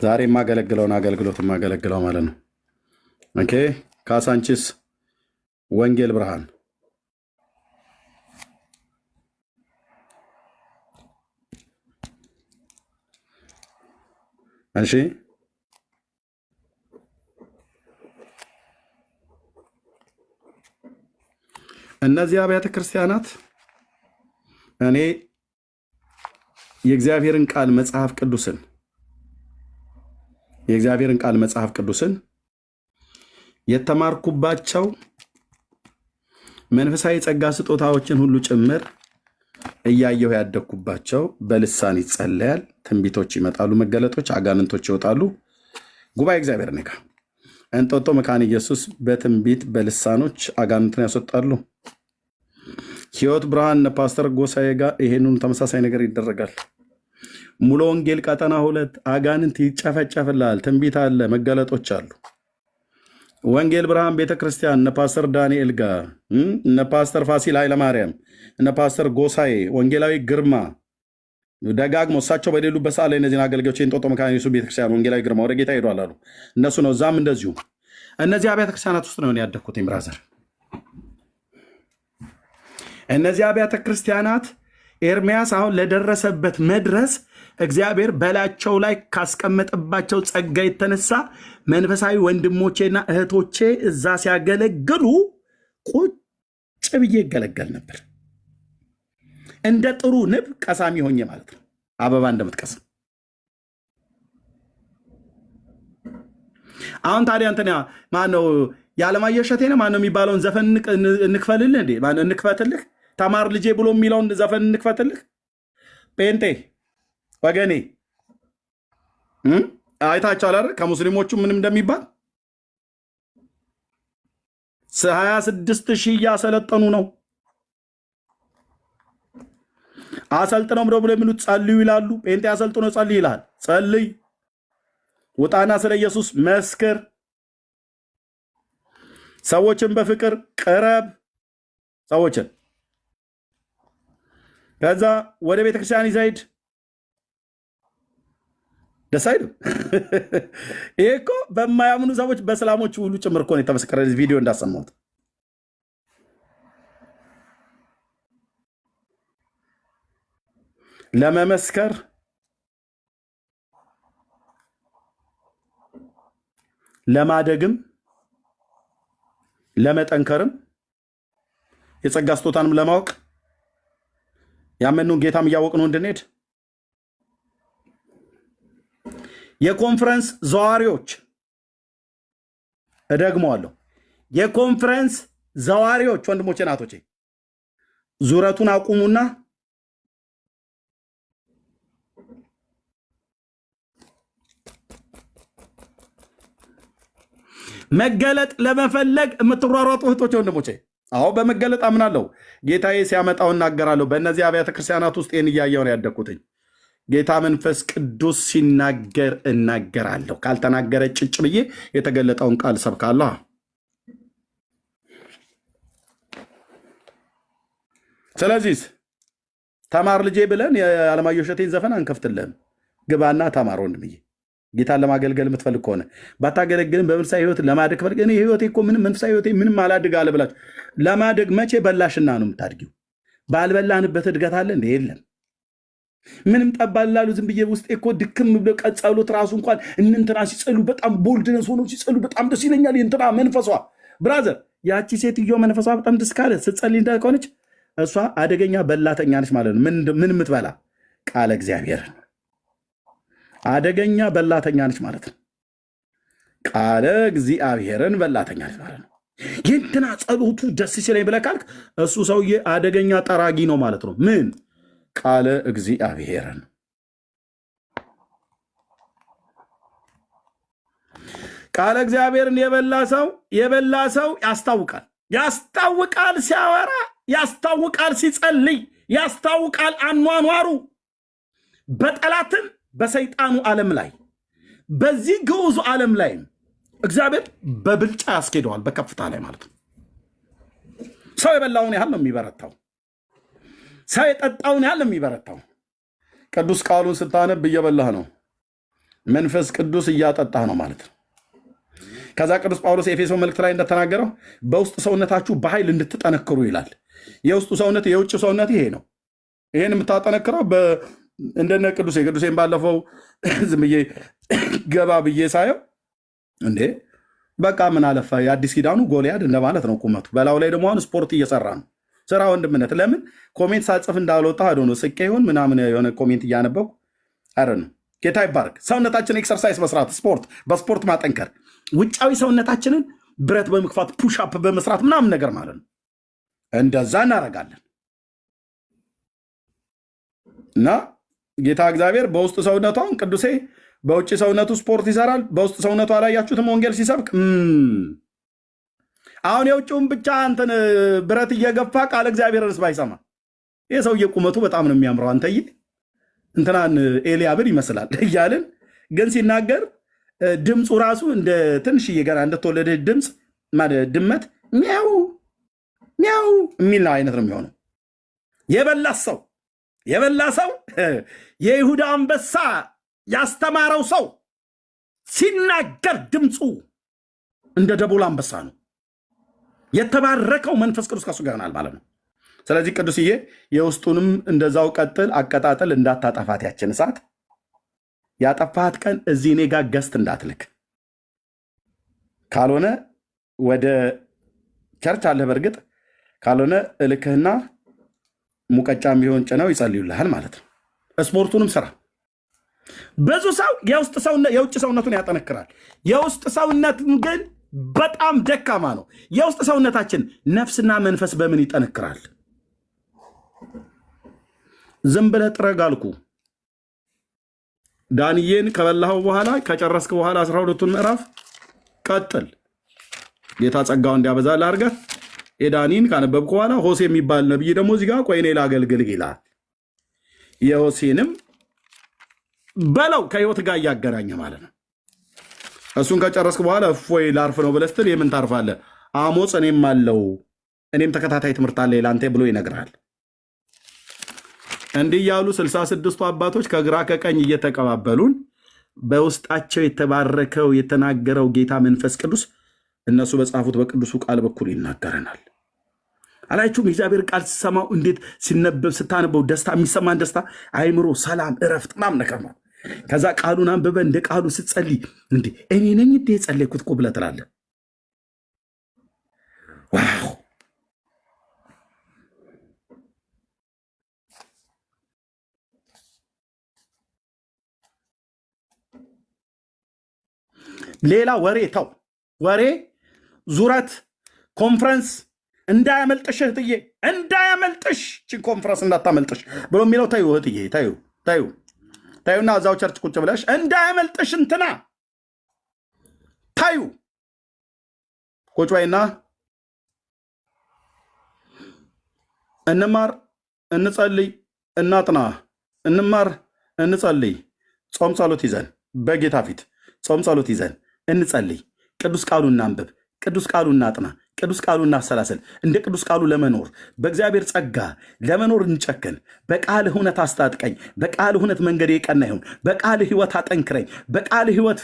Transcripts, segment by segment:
ዛሬ የማገለግለውን አገልግሎት የማገለግለው ማለት ነው። ኦኬ ካሳንቺስ ወንጌል ብርሃን። እሺ እነዚህ አብያተ ክርስቲያናት እኔ የእግዚአብሔርን ቃል መጽሐፍ ቅዱስን የተማርኩባቸው መንፈሳዊ ጸጋ ስጦታዎችን ሁሉ ጭምር እያየሁ ያደግኩባቸው፣ በልሳን ይጸለያል፣ ትንቢቶች ይመጣሉ፣ መገለጦች፣ አጋንንቶች ይወጣሉ። ጉባኤ እግዚአብሔር ነካ እንጦጦ መካነ ኢየሱስ በትንቢት በልሳኖች አጋንንትን ያስወጣሉ። ሕይወት ብርሃን ፓስተር ጎሳዬ ጋር ይሄንን ተመሳሳይ ነገር ይደረጋል። ሙሉ ወንጌል ቀጠና 2 አጋንንት ይጨፈጨፍላል፣ ትንቢት አለ፣ መገለጦች አሉ። ወንጌል ብርሃን ቤተክርስቲያን እነ ፓስተር ዳንኤል ጋር እነ ፓስተር ፋሲል ኃይለማርያም እነ ፓስተር ጎሳዬ ወንጌላዊ ግርማ ደጋግሞ እሳቸው በሌሉበት ሰዓት ላይ እነዚህን አገልጋዮች የእንጦጦ መካነ ኢየሱስ ቤተክርስቲያን ወንጌላዊ ግርማ ወደ ጌታ ሄዷል አሉ። እነሱ ነው እዛም እንደዚሁ እነዚህ አብያተ ክርስቲያናት ውስጥ ነው ያደግኩት ብራዘር። እነዚህ አብያተ ክርስቲያናት ኤርሚያስ አሁን ለደረሰበት መድረስ እግዚአብሔር በላቸው ላይ ካስቀመጠባቸው ጸጋ የተነሳ መንፈሳዊ ወንድሞቼና እህቶቼ እዛ ሲያገለግሉ ቁጭ ብዬ ይገለገል ነበር። እንደ ጥሩ ንብ ቀሳሚ ሆኜ ማለት ነው፣ አበባ እንደምትቀስም። አሁን ታዲያ እንትና ማነው የዓለማየሁ እሸቴ ነው ማነው የሚባለውን ዘፈን እንክፈልልህ እንዴ? ማነው እንክፈትልህ? ተማር ልጄ ብሎ የሚለውን ዘፈን እንክፈትልህ? ጴንጤ ወገኔ አይታችኋል አይደል? ከሙስሊሞቹ ምንም እንደሚባል 26,000 እያሰለጠኑ ነው። አሰልጥነው ብሎ የሚሉት ጸልዩ ይላሉ። ጴንጤ አሰልጥኖ ጸልይ ይላል። ጸልይ፣ ውጣና ስለ ኢየሱስ መስክር፣ ሰዎችን በፍቅር ቅረብ። ሰዎችን ከዛ ወደ ቤተክርስቲያን ይዘህ ሂድ። ደስ አይልም? ይሄ እኮ በማያምኑ ሰዎች በእስላሞች ሁሉ ጭምር እኮ ነው የተመሰከረ። ቪዲዮ እንዳሰማሁት ለመመስከር ለማደግም ለመጠንከርም የጸጋ ስጦታንም ለማወቅ ያመኑን ጌታም እያወቅነው እንድንሄድ የኮንፈረንስ ዘዋሪዎች እደግመዋለሁ፣ የኮንፈረንስ ዘዋሪዎች ወንድሞቼ ናቶቼ ዙረቱን አቁሙና መገለጥ ለመፈለግ የምትሯሯጡ እህቶቼ ወንድሞቼ፣ አዎ በመገለጥ አምናለሁ። ጌታዬ ሲያመጣው እናገራለሁ። በእነዚህ አብያተ ክርስቲያናት ውስጥ ይህን እያየሁ ነው ያደግኩትኝ። ጌታ መንፈስ ቅዱስ ሲናገር እናገራለሁ። ካልተናገረ ጭጭ ብዬ የተገለጠውን ቃል ሰብካለሁ። ስለዚህ ተማር ልጄ ብለን የዓለማየሁ እሸቴን ዘፈን አንከፍትልህም። ግባና ተማር ወንድምዬ። ጌታን ለማገልገል የምትፈልግ ከሆነ ባታገለግልም በመንፈሳዊ ህይወት ለማደግ ፈልግ። እኔ ህይወቴ እኮ ምንም መንፈሳዊ ህይወቴ ምንም አላድግ አለ ብላችሁ ለማደግ መቼ በላሽና ነው የምታድጊው? ባልበላንበት እድገት አለ እንደ የለም። ምንም ጠባላሉ ዝም ብዬ ውስጤ እኮ ድክም ብሎ ቀጸሉት ራሱ እንኳን እንትና ሲጸሉ በጣም ቦልድነስ ሆኖ ሲጸሉ በጣም ደስ ይለኛል። እንትና መንፈሷ ብራዘር፣ ያቺ ሴትዮ መንፈሷ በጣም ደስ ካለ ስትጸልይ እንደሆነች እሷ አደገኛ በላተኛ ነች ማለት ነው። ምን የምትበላ ቃለ እግዚአብሔርን አደገኛ በላተኛ ነች ማለት ነው። ቃለ እግዚአብሔርን በላተኛ ነች ማለት ነው። የእንትና ጸሎቱ ደስ ሲለኝ ብለህ ካልክ እሱ ሰውዬ አደገኛ ጠራጊ ነው ማለት ነው። ምን ቃለ እግዚአብሔርን ቃለ እግዚአብሔርን የበላ ሰው ያስታውቃል፣ ሲያወራ ያስታውቃል፣ ሲጸልይ ያስታውቃል። አኗኗሩ በጠላትም በሰይጣኑ ዓለም ላይ በዚህ ግዑዙ ዓለም ላይ እግዚአብሔር በብልጫ ያስኬደዋል፣ በከፍታ ላይ ማለት ነው። ሰው የበላውን ያህል ነው የሚበረታው። ሰው የጠጣውን ያህል የሚበረታው። ቅዱስ ቃሉን ስታነብ እየበላህ ነው። መንፈስ ቅዱስ እያጠጣህ ነው ማለት ነው። ከዛ ቅዱስ ጳውሎስ የኤፌሶ መልእክት ላይ እንደተናገረው በውስጥ ሰውነታችሁ በኃይል እንድትጠነክሩ ይላል። የውስጡ ሰውነት የውጭ ሰውነት ይሄ ነው። ይሄን የምታጠነክረው እንደነ ቅዱሴን ባለፈው ዝም ብዬ ገባ ብዬ ሳየው እንዴ በቃ ምን አለፋ የአዲስ ኪዳኑ ጎልያድ እንደማለት ነው ቁመቱ። በላው ላይ ደግሞ አሁን ስፖርት እየሰራ ነው። ስራ ወንድምነት። ለምን ኮሜንት ሳጽፍ እንዳልወጣ ሄዶ ነው ስቄ ይሁን ምናምን የሆነ ኮሜንት እያነበብኩ አረ ነው። ጌታ ይባርክ። ሰውነታችን ኤክሰርሳይዝ መስራት፣ በስፖርት ማጠንከር፣ ውጫዊ ሰውነታችንን ብረት በመግፋት ፑሽአፕ በመስራት ምናምን ነገር ማለት ነው። እንደዛ እናደርጋለን እና ጌታ እግዚአብሔር በውስጥ ሰውነቷን ቅዱሴ በውጭ ሰውነቱ ስፖርት ይሰራል። በውስጥ ሰውነቱ አላያችሁትም? ወንጌል ሲሰብክ አሁን የውጭውን ብቻ አንተን ብረት እየገፋ ቃል እግዚአብሔርን ባይሰማ ይህ ሰውዬ ቁመቱ በጣም ነው የሚያምረው። አንተዬ እንትናን ኤልያብን ይመስላል እያልን ግን ሲናገር ድምፁ ራሱ እንደ ትንሽዬ ገና እንደተወለደ ድምፅ ድመት ሚያው ሚያው የሚል አይነት ነው የሚሆነው። የበላ ሰው የይሁዳ አንበሳ ያስተማረው ሰው ሲናገር ድምፁ እንደ ደቦል አንበሳ ነው። የተባረከው መንፈስ ቅዱስ ከሱ ጋር ይሆናል ማለት ነው። ስለዚህ ቅዱስዬ የውስጡንም እንደዛው ቀጥል፣ አቀጣጠል፣ እንዳታጠፋት ያችን እሳት። ያጠፋት ቀን እዚህ እኔ ጋር ገስት እንዳትልክ፣ ካልሆነ ወደ ቸርች አለ በእርግጥ ካልሆነ እልክህና ሙቀጫም ቢሆን ጭነው ይጸልዩልሃል ማለት ነው። ስፖርቱንም ስራ። ብዙ ሰው የውጭ ሰውነቱን ያጠነክራል። የውስጥ ሰውነትን ግን በጣም ደካማ ነው። የውስጥ ሰውነታችን ነፍስና መንፈስ በምን ይጠነክራል? ዝም ብለህ ጥረግ አልኩ። ዳንኤልን ከበላኸው በኋላ ከጨረስክ በኋላ 12ቱን ምዕራፍ ቀጥል። ጌታ ጸጋው እንዲያበዛልህ አድርገህ የዳኒን ካነበብክ በኋላ ሆሴ የሚባል ነብይ ደግሞ እዚህ ጋር ቆይ እኔ ላገልግልህ ይላል። የሆሴንም በለው ከህይወት ጋር እያገናኘ ማለት ነው። እሱን ከጨረስክ በኋላ እፎይ ላርፍ ነው ብለህ ስትል የምን ታርፋለህ? አሞጽ እኔም አለው እኔም ተከታታይ ትምህርት አለ ላንተ ብሎ ይነግራል። እንዲህ ያሉ 66ቱ አባቶች ከግራ ከቀኝ እየተቀባበሉን በውስጣቸው የተባረከው የተናገረው ጌታ መንፈስ ቅዱስ እነሱ በጻፉት በቅዱሱ ቃል በኩል ይናገረናል። አላችሁም? የእግዚአብሔር ቃል ሲሰማው እንዴት ሲነበብ ስታነበው ደስታ የሚሰማን ደስታ፣ አይምሮ፣ ሰላም፣ እረፍት ምናምን ነገር ነው። ከዛ ቃሉን አንብበ እንደ ቃሉ ስትጸልይ እንዴ እኔ ነኝ እንዴ የጸለይኩት እኮ ብለህ ትላለህ። ዋው! ሌላ ወሬ ተው፣ ወሬ ዙረት፣ ኮንፈረንስ እንዳያመልጥሽ እህትዬ፣ እንዳያመልጥሽ ችን ኮንፈረንስ እንዳታመልጥሽ ብሎ የሚለው ታዩ እህትዬ፣ ታዩና እዛው ቸርች ቁጭ ብለሽ እንዳያመልጥሽ እንትና ታዩ ቁጭ በይና እንማር፣ እንጸልይ፣ እናጥና፣ እንማር፣ እንጸልይ፣ ጾም ጸሎት ይዘን በጌታ ፊት ጾም ጸሎት ይዘን እንጸልይ፣ ቅዱስ ቃሉ እናንብብ፣ ቅዱስ ቃሉ እናጥና፣ ቅዱስ ቃሉ እናሰላሰል። እንደ ቅዱስ ቃሉ ለመኖር በእግዚአብሔር ጸጋ ለመኖር እንጨክን። በቃል እውነት አስታጥቀኝ፣ በቃል እውነት መንገዴ የቀና ይሁን፣ በቃል ህይወት አጠንክረኝ፣ በቃል ህይወት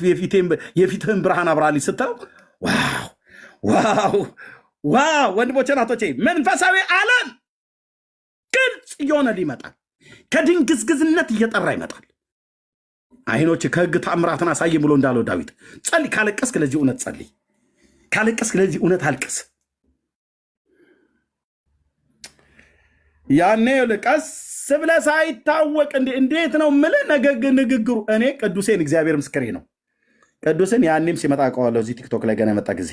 የፊትህን ብርሃን አብራልኝ ስትለው ዋው ዋው ዋው! ወንድሞቼ ናቶቼ፣ መንፈሳዊ ዓለም ግልጽ እየሆነ ይመጣል። ከድንግዝግዝነት እየጠራ ይመጣል። አይኖች ከህግ ተአምራትን አሳይ ብሎ እንዳለው ዳዊት ጸልይ። ካለቀስክ ለዚህ እውነት ጸልይ፣ ካለቀስክ ለዚህ እውነት አልቅስ። ያኔ ቀስ ብለህ ሳይታወቅ እንዴት ነው የምልህ ንግግሩ። እኔ ቅዱሴን እግዚአብሔር ምስክሬ ነው፣ ቅዱስን ያኔም ሲመጣ አውቀዋለሁ እዚህ ቲክቶክ ላይ ገና የመጣ ጊዜ።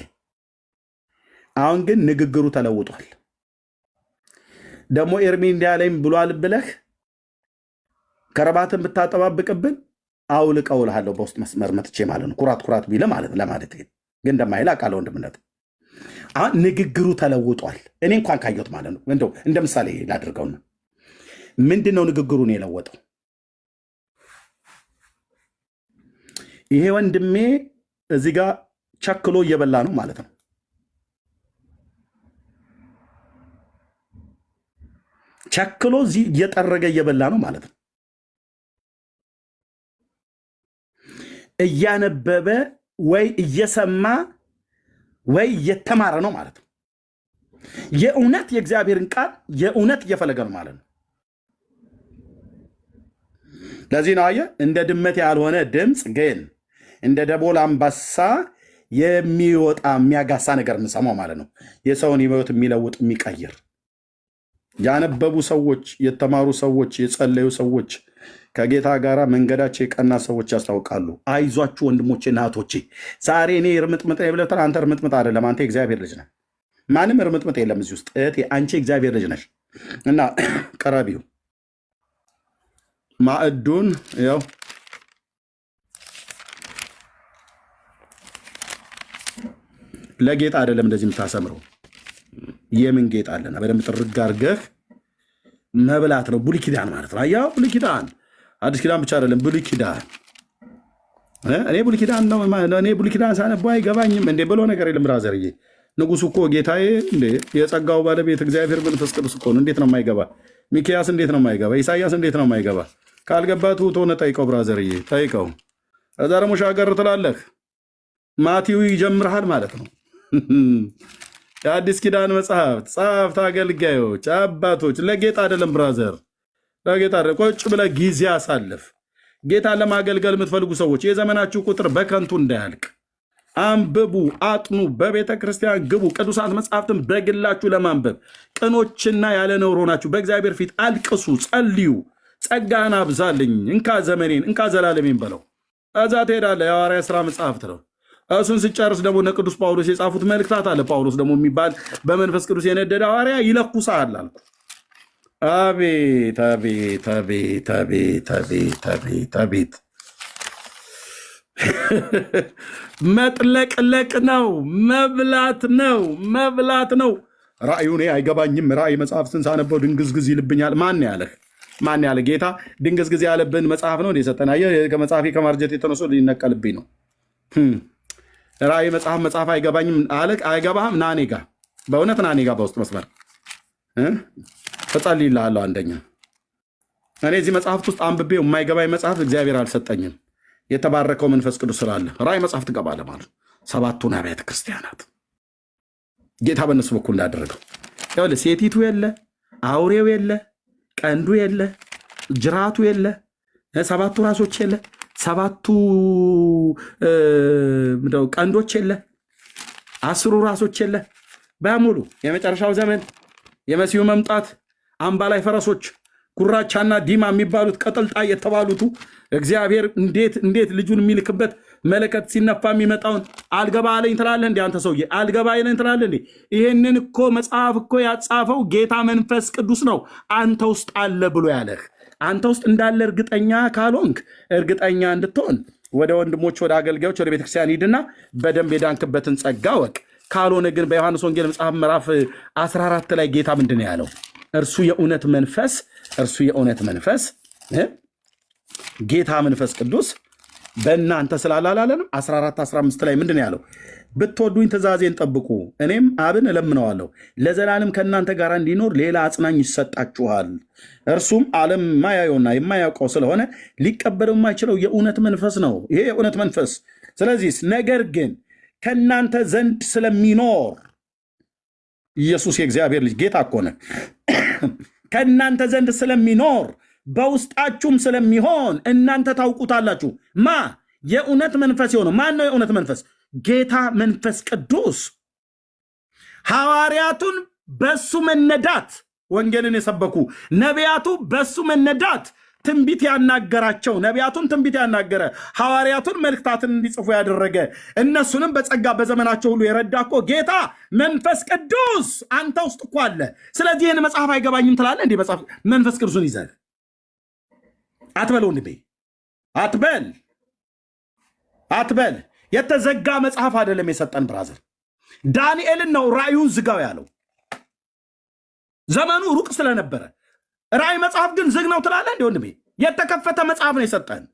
አሁን ግን ንግግሩ ተለውጧል። ደግሞ ኤርሚ እንዲያ ላይም ብሏል ብለህ ከረባትን ብታጠባብቅብን አውልቀው እልሃለሁ በውስጥ መስመር መጥቼ ማለት ነው። ኩራት ቢለ ማለት ለማለት ግን እንደማይል አውቃለሁ ወንድምነት። አሁን ንግግሩ ተለውጧል። እኔ እንኳን ካየሁት ማለት ነው። እንደው እንደ ምሳሌ ላድርገውና ምንድን ነው ንግግሩን የለወጠው? ይሄ ወንድሜ እዚህ ጋር ቸክሎ እየበላ ነው ማለት ነው። ቸክሎ እዚህ እየጠረገ እየበላ ነው ማለት ነው። እያነበበ ወይ እየሰማ ወይ እየተማረ ነው ማለት ነው። የእውነት የእግዚአብሔርን ቃል የእውነት እየፈለገ ነው ማለት ነው። ለዚህ ነው አየህ፣ እንደ ድመት ያልሆነ ድምፅ ግን እንደ ደቦል አንበሳ የሚወጣ የሚያጋሳ ነገር የምንሰማው ማለት ነው። የሰውን ሕይወት የሚለውጥ የሚቀይር ያነበቡ ሰዎች፣ የተማሩ ሰዎች፣ የጸለዩ ሰዎች፣ ከጌታ ጋር መንገዳቸው የቀና ሰዎች ያስታውቃሉ። አይዟችሁ ወንድሞቼና እህቶቼ፣ ዛሬ እኔ እርምጥምጥ ብለህ አንተ እርምጥምጥ አይደለም፣ አንተ የእግዚአብሔር ልጅ ነህ። ማንም እርምጥምጥ የለም እዚህ ውስጥ። እህቴ አንቺ የእግዚአብሔር ልጅ ነሽ እና ቀረቢው ማዕዱን ያው ለጌጥ አይደለም እንደዚህ የምታሰምረው። የምን ጌጥ አለና በደንብ ጥርግ አድርገህ መብላት ነው። ብሉይ ኪዳን ማለት ነው። ያው ብሉይ ኪዳን አዲስ ኪዳን ብቻ አይደለም፣ ብሉይ ኪዳን። እኔ ብሉይ ኪዳን ነው እኔ ብሉይ ኪዳን ሳነብ አይገባኝም እንዴ ብሎ ነገር የለም ብራዘርዬ። ንጉሱ እኮ ጌታዬ እንዴ የጸጋው ባለቤት እግዚአብሔር መንፈስ ቅዱስ እኮ ነው። እንዴት ነው የማይገባ? ሚክያስ እንዴት ነው የማይገባ? ኢሳያስ እንዴት ነው የማይገባ? ካልገባቱ ሆነ ጠይቀው ብራዘርዬ፣ ጠይቀው። እዛ ደግሞ ሻገር ትላለህ። ማቲው ይጀምርሃል ማለት ነው። የአዲስ ኪዳን መጽሐፍት ጸሐፍት፣ አገልጋዮች፣ አባቶች ለጌጥ አይደለም ብራዘር፣ ለጌጥ አይደለም። ቁጭ ብለህ ጊዜ አሳልፍ። ጌታን ለማገልገል የምትፈልጉ ሰዎች የዘመናችሁ ቁጥር በከንቱ እንዳያልቅ አንብቡ፣ አጥኑ፣ በቤተ ክርስቲያን ግቡ። ቅዱሳት መጽሐፍትን በግላችሁ ለማንበብ ቅኖችና ያለ ነውር ሆናችሁ በእግዚአብሔር ፊት አልቅሱ፣ ጸልዩ። ጸጋን አብዛልኝ፣ እንካ ዘመኔን፣ እንካ ዘላለሜን በለው። እዛ ትሄዳለህ። የሐዋርያት ሥራ መጽሐፍት ነው። እሱን ሲጨርስ ደግሞ እነ ቅዱስ ጳውሎስ የጻፉት መልእክታት አለ። ጳውሎስ ደግሞ የሚባል በመንፈስ ቅዱስ የነደደ ሐዋርያ ይለኩሳል አልኩ። አቤት አቤት አቤት አቤት አቤት አቤት አቤት! መጥለቅለቅ ነው፣ መብላት ነው፣ መብላት ነው። ራእዩ እኔ አይገባኝም። ራእይ መጽሐፍትን ሳነበው ድንግዝግዝ ይልብኛል። ማን ያለህ? ማን ያለ? ጌታ ድንግዝግዝ ያለብን መጽሐፍ ነው የሰጠን። ከመጽሐፊ ከማርጀት የተነሱ ሊነቀልብኝ ነው። ራእይ መጽሐፍ አይገባኝም አለ። አይገባህም? ና እኔ ጋ፣ በእውነት ና እኔ ጋ በውስጥ መስመር እጸልይልሃለሁ። አንደኛ እኔ እዚህ መጽሐፍት ውስጥ አንብቤው የማይገባኝ መጽሐፍ እግዚአብሔር አልሰጠኝም። የተባረከው መንፈስ ቅዱስ ስላለ ራእይ መጽሐፍ ትገባለህ ማለት ሰባቱን አብያተ ክርስቲያናት ጌታ በእነሱ በኩል እንዳደረገው ይኸውልህ፣ ሴቲቱ የለ፣ አውሬው የለ፣ ቀንዱ የለ፣ ጅራቱ የለ፣ ሰባቱ ራሶች የለ፣ ሰባቱ ቀንዶች የለ፣ 10 ራሶች የለ። በሙሉ የመጨረሻው ዘመን የመሲሁ መምጣት አምባ ላይ ፈረሶች ጉራቻና ዲማ የሚባሉት ቀጥልጣይ የተባሉቱ እግዚአብሔር እንዴት ልጁን የሚልክበት መለከት ሲነፋ የሚመጣውን አልገባ አለኝ ትላለህ እንዴ? አንተ ሰውዬ አልገባ አለኝ ትላለህ እንዴ? ይህንን እኮ መጽሐፍ እኮ ያጻፈው ጌታ መንፈስ ቅዱስ ነው። አንተ ውስጥ አለ ብሎ ያለህ አንተ ውስጥ እንዳለ እርግጠኛ ካልሆንክ እርግጠኛ እንድትሆን ወደ ወንድሞች፣ ወደ አገልጋዮች፣ ወደ ቤተክርስቲያን ሂድና በደንብ የዳንክበትን ጸጋ ወቅ። ካልሆነ ግን በዮሐንስ ወንጌል መጽሐፍ ምዕራፍ 14 ላይ ጌታ ምንድን ነው ያለው? እርሱ የእውነት መንፈስ ጌታ መንፈስ ቅዱስ በእናንተ ስላላለንም 14:15 ላይ ምንድን ነው ያለው? ብትወዱኝ ትእዛዜን ጠብቁ፣ እኔም አብን እለምነዋለሁ ለዘላለም ከእናንተ ጋር እንዲኖር ሌላ አጽናኝ ይሰጣችኋል። እርሱም ዓለም የማያየውና የማያውቀው ስለሆነ ሊቀበለው የማይችለው የእውነት መንፈስ ነው። ይሄ የእውነት መንፈስ። ስለዚህ ነገር ግን ከእናንተ ዘንድ ስለሚኖር ኢየሱስ የእግዚአብሔር ልጅ ጌታ እኮ ነው። ከእናንተ ዘንድ ስለሚኖር በውስጣችሁም ስለሚሆን እናንተ ታውቁታላችሁ። የእውነት መንፈስ የሆነው ማን ነው? የእውነት መንፈስ ጌታ መንፈስ ቅዱስ። ሐዋርያቱን በሱ መነዳት ወንጌልን የሰበኩ ነቢያቱ በሱ መነዳት ትንቢት ያናገራቸው፣ ነቢያቱን ትንቢት ያናገረ፣ ሐዋርያቱን መልእክታትን እንዲጽፉ ያደረገ፣ እነሱንም በጸጋ በዘመናቸው ሁሉ የረዳ እኮ ጌታ መንፈስ ቅዱስ አንተ ውስጥ እኮ አለ። ስለዚህ ይህን መጽሐፍ አይገባኝም ትላለህ እንዲህ መጽሐፍ መንፈስ ቅዱስን ይዘህ አትበል ወንድሜ፣ አትበል። የተዘጋ መጽሐፍ አይደለም የሰጠን ብራዘር። ዳንኤልን ነው ራእዩን ዝጋው ያለው ዘመኑ ሩቅ ስለነበረ። ራእይ መጽሐፍ ግን ዝግ ነው ትላለህ እንዲ ወንድሜ? የተከፈተ መጽሐፍ ነው የሰጠን።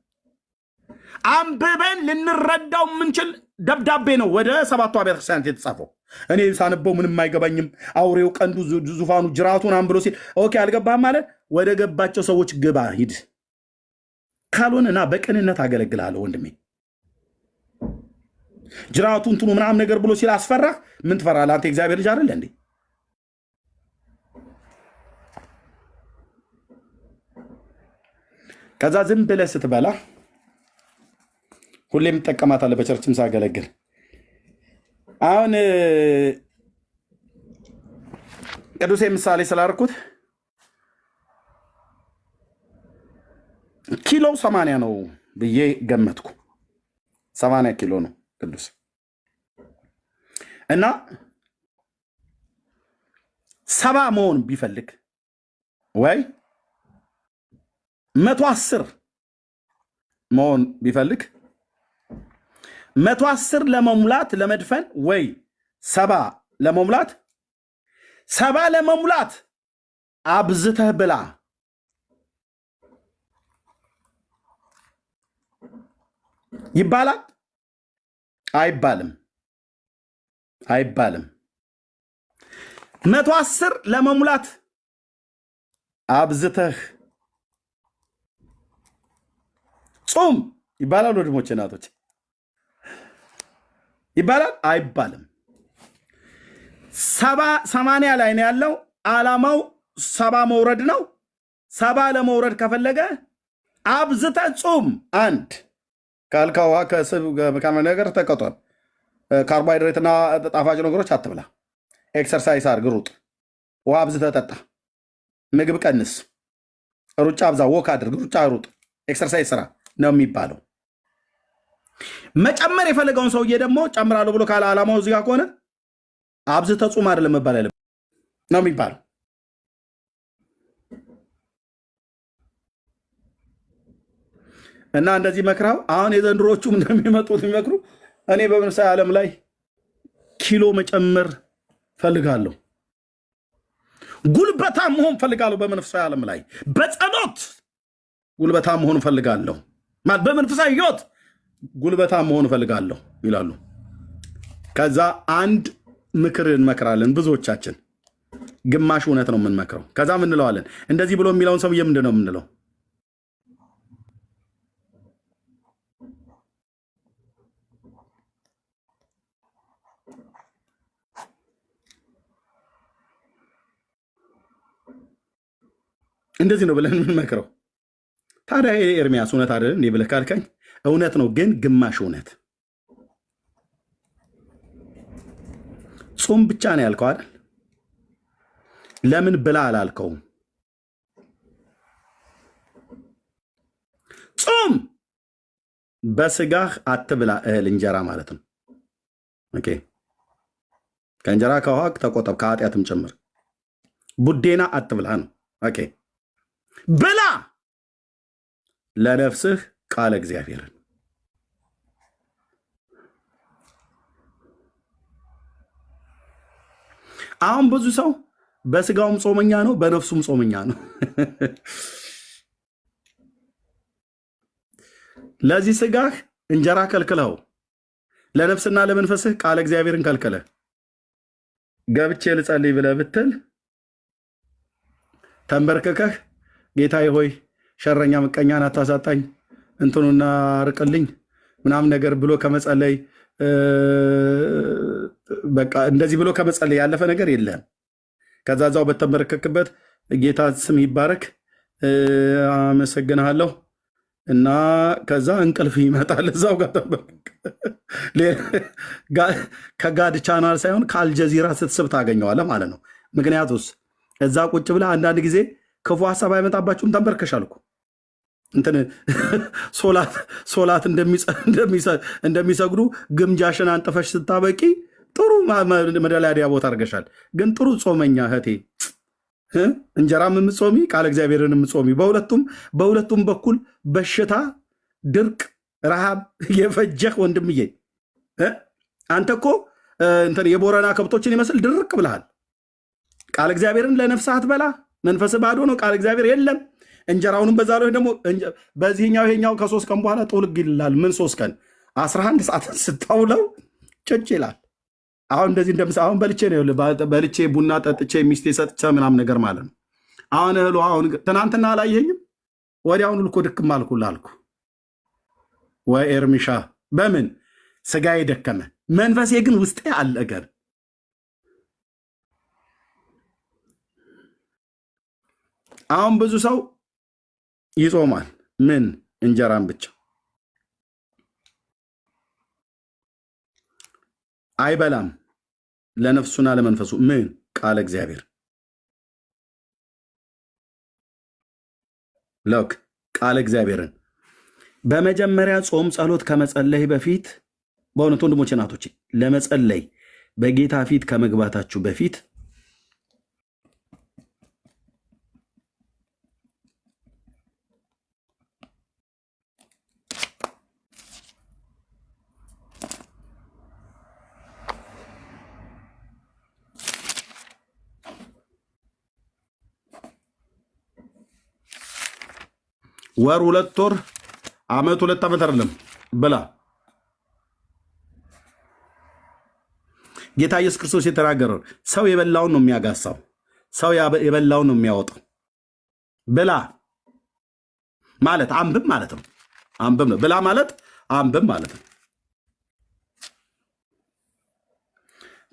አንብበን ልንረዳው የምንችል ደብዳቤ ነው ወደ 7ቱ አብያተ ክርስቲያናት የተጻፈው። እኔ ሳነበው ምንም አይገባኝም። አውሬው፣ ቀንዱ፣ ዙፋኑ፣ ጅራቱን አንብሎ ሲል ኦኬ አልገባህም ማለት ወደ ገባቸው ሰዎች ግባ ሂድ። ካልሆነ ና በቅንነት አገለግልሃለሁ ወንድሜ። ጅራቱ እንትኑ ምናምን ነገር ብሎ ሲል አስፈራህ። ምን ትፈራለህ አንተ? እግዚአብሔር ልጅ አይደለ እንዴ? ከዛ ዝም ብለህ ስትበላ ሁሌም ትጠቀማታለህ። በቸርችም ሳገለግል አሁን ቅዱሴ ምሳሌ ስላደረኩት ኪሎ 80 ነው ብዬ ገመትኩ። 80 ኪሎ ነው ቅዱስ እና 70 መሆን ቢፈልግ ወይ 110 መሆን ቢፈልግ 110 ለመሙላት ለመድፈን ወይ 70 ለመሙላት 70 ለመሙላት አብዝተህ ብላ ይባላል? አይባልም። አይባልም። 110 ለመሙላት አብዝተህ ጾም ይባላል? ወንድሞቼ እናቶች ይባላል? አይባልም። 80 ላይ ነው ያለው። ዓላማው 70 መውረድ ነው። 70 ለመውረድ ከፈለገ አብዝተህ ጾም። አንድ ካልከው ውሃ ከስብ ነገር ተቀጧል። ካርቦሃይድሬትና ጣፋጭ ነገሮች አትብላ። ኤክሰርሳይዝ አድርግ፣ ሩጥ፣ ውሃ አብዝተህ ጠጣ፣ ምግብ ቀንስ፣ ሩጫ አብዛ፣ ወክ አድርግ፣ ሩጫ ሩጥ፣ ኤክሰርሳይዝ ስራ ነው የሚባለው። መጨመር የፈለገውን ሰውዬ ደግሞ ጨምራለሁ ብሎ ካለ ዓላማው እዚጋ ከሆነ አብዝተህ ጾም አይደለም መባል ያለበት ነው የሚባለው። እና እንደዚህ መክራው አሁን የዘንድሮቹም እንደሚመጡት የሚመክሩ እኔ በመንፈሳዊ ዓለም ላይ ኪሎ መጨመር ፈልጋለሁ፣ ጉልበታም መሆን ፈልጋለሁ። በመንፈሳዊ ዓለም ላይ በጸሎት ጉልበታም መሆን ፈልጋለሁ፣ በመንፈሳዊ ሕይወት ጉልበታም መሆን ፈልጋለሁ ይላሉ። ከዛ አንድ ምክር እንመክራለን። ብዙዎቻችን ግማሽ እውነት ነው የምንመክረው። ከዛ ምን እንለዋለን? እንደዚህ ብሎ የሚለውን ሰውዬ ምንድን ነው የምንለው? እንደዚህ ነው ብለን የምንመክረው። ታዲያ ኤርሚያስ እውነት አይደል እንዲህ ብለህ ካልከኝ እውነት ነው፣ ግን ግማሽ እውነት። ጾም ብቻ ነው ያልከው አይደል? ለምን ብላ አላልከውም? ጾም በስጋህ አትብላ፣ እህል እንጀራ ማለት ነው። ኦኬ፣ ከእንጀራ ከውሃ ተቆጠብ፣ ከኃጢአትም ጭምር። ቡዴና አትብላ ነው። ኦኬ፣ ብላ ለነፍስህ ቃለ እግዚአብሔርን። አሁን ብዙ ሰው በስጋውም ጾመኛ ነው፣ በነፍሱም ጾመኛ ነው። ለዚህ ስጋህ እንጀራ ከልክለው፣ ለነፍስና ለመንፈስህ ቃለ እግዚአብሔርን ከልክለ ገብቼ ልጸልይ ብለህ ብትል ተንበርክከህ ጌታዬ ሆይ ሸረኛ ምቀኛን አታሳጣኝ፣ እንትኑና ርቅልኝ ምናምን ነገር ብሎ ከመጸለይ በቃ እንደዚህ ብሎ ከመጸለይ ያለፈ ነገር የለም። ከዛ ዛው በተንበረከክበት ጌታ ስም ይባረክ፣ አመሰግናለሁ እና ከዛ እንቅልፍ ይመጣል። እዛው ጋር ከጋድ ቻናል ሳይሆን ከአልጀዚራ ስትስብ ታገኘዋለህ ማለት ነው። ምክንያቱስ እዛ ቁጭ ብለህ አንዳንድ ጊዜ ክፉ ሀሳብ አይመጣባችሁም? ተንበርከሻል እኮ እንትን ሶላት እንደሚሰግዱ ግምጃሽን አንጥፈሽ ስታበቂ ጥሩ መደላዲያ ቦታ አድርገሻል። ግን ጥሩ ጾመኛ እህቴ፣ እንጀራም የምትጾሚ ቃል እግዚአብሔርን የምትጾሚ፣ በሁለቱም በኩል በሽታ፣ ድርቅ፣ ረሃብ የፈጀህ ወንድምዬ፣ አንተ እኮ እንትን የቦረና ከብቶችን ይመስል ድርቅ ብልሃል። ቃል እግዚአብሔርን ለነፍስህ አትበላ፣ መንፈስ ባዶ ነው፣ ቃል እግዚአብሔር የለም። እንጀራውንም በዛ ላይ ደግሞ በዚህኛው ይሄኛው ከ3 ቀን በኋላ ጦልግ ይላል። ምን 3 ቀን 11 ሰዓት ስታውለው ጭጭ ይላል። አሁን እንደዚህ አሁን በልቼ ቡና ጠጥቼ ሚስቴ ሰጥቼ ምናምን ነገር ማለት ነው። አሁን እህሉ አሁን ትናንትና አላየኸኝም? ወዲያውኑ ልኮ ድክም አልኩልህ አልኩ ወይ ኤርሚሻ። በምን ስጋዬ ደከመ፣ መንፈሴ ግን ውስጤ አለ። ገር አሁን ብዙ ሰው ይጾማል፣ ምን እንጀራን ብቻ አይበላም። ለነፍሱና ለመንፈሱ ምን ቃለ እግዚአብሔር ሎክ ቃለ እግዚአብሔርን በመጀመሪያ ጾም ጸሎት ከመጸለይ በፊት በእውነት ወንድሞቼ እናቶቼ ለመጸለይ በጌታ ፊት ከመግባታችሁ በፊት ወር 2 ወር ዓመት 2 ዓመት አይደለም ብላ ጌታ ኢየሱስ ክርስቶስ የተናገረው ሰው የበላውን ነው የሚያጋሳው፣ ሰው የበላውን ነው የሚያወጣው። ብላ ማለት አንብብ ማለት ነው። አንብብ ነው። ብላ ማለት አንብብ ማለት ነው።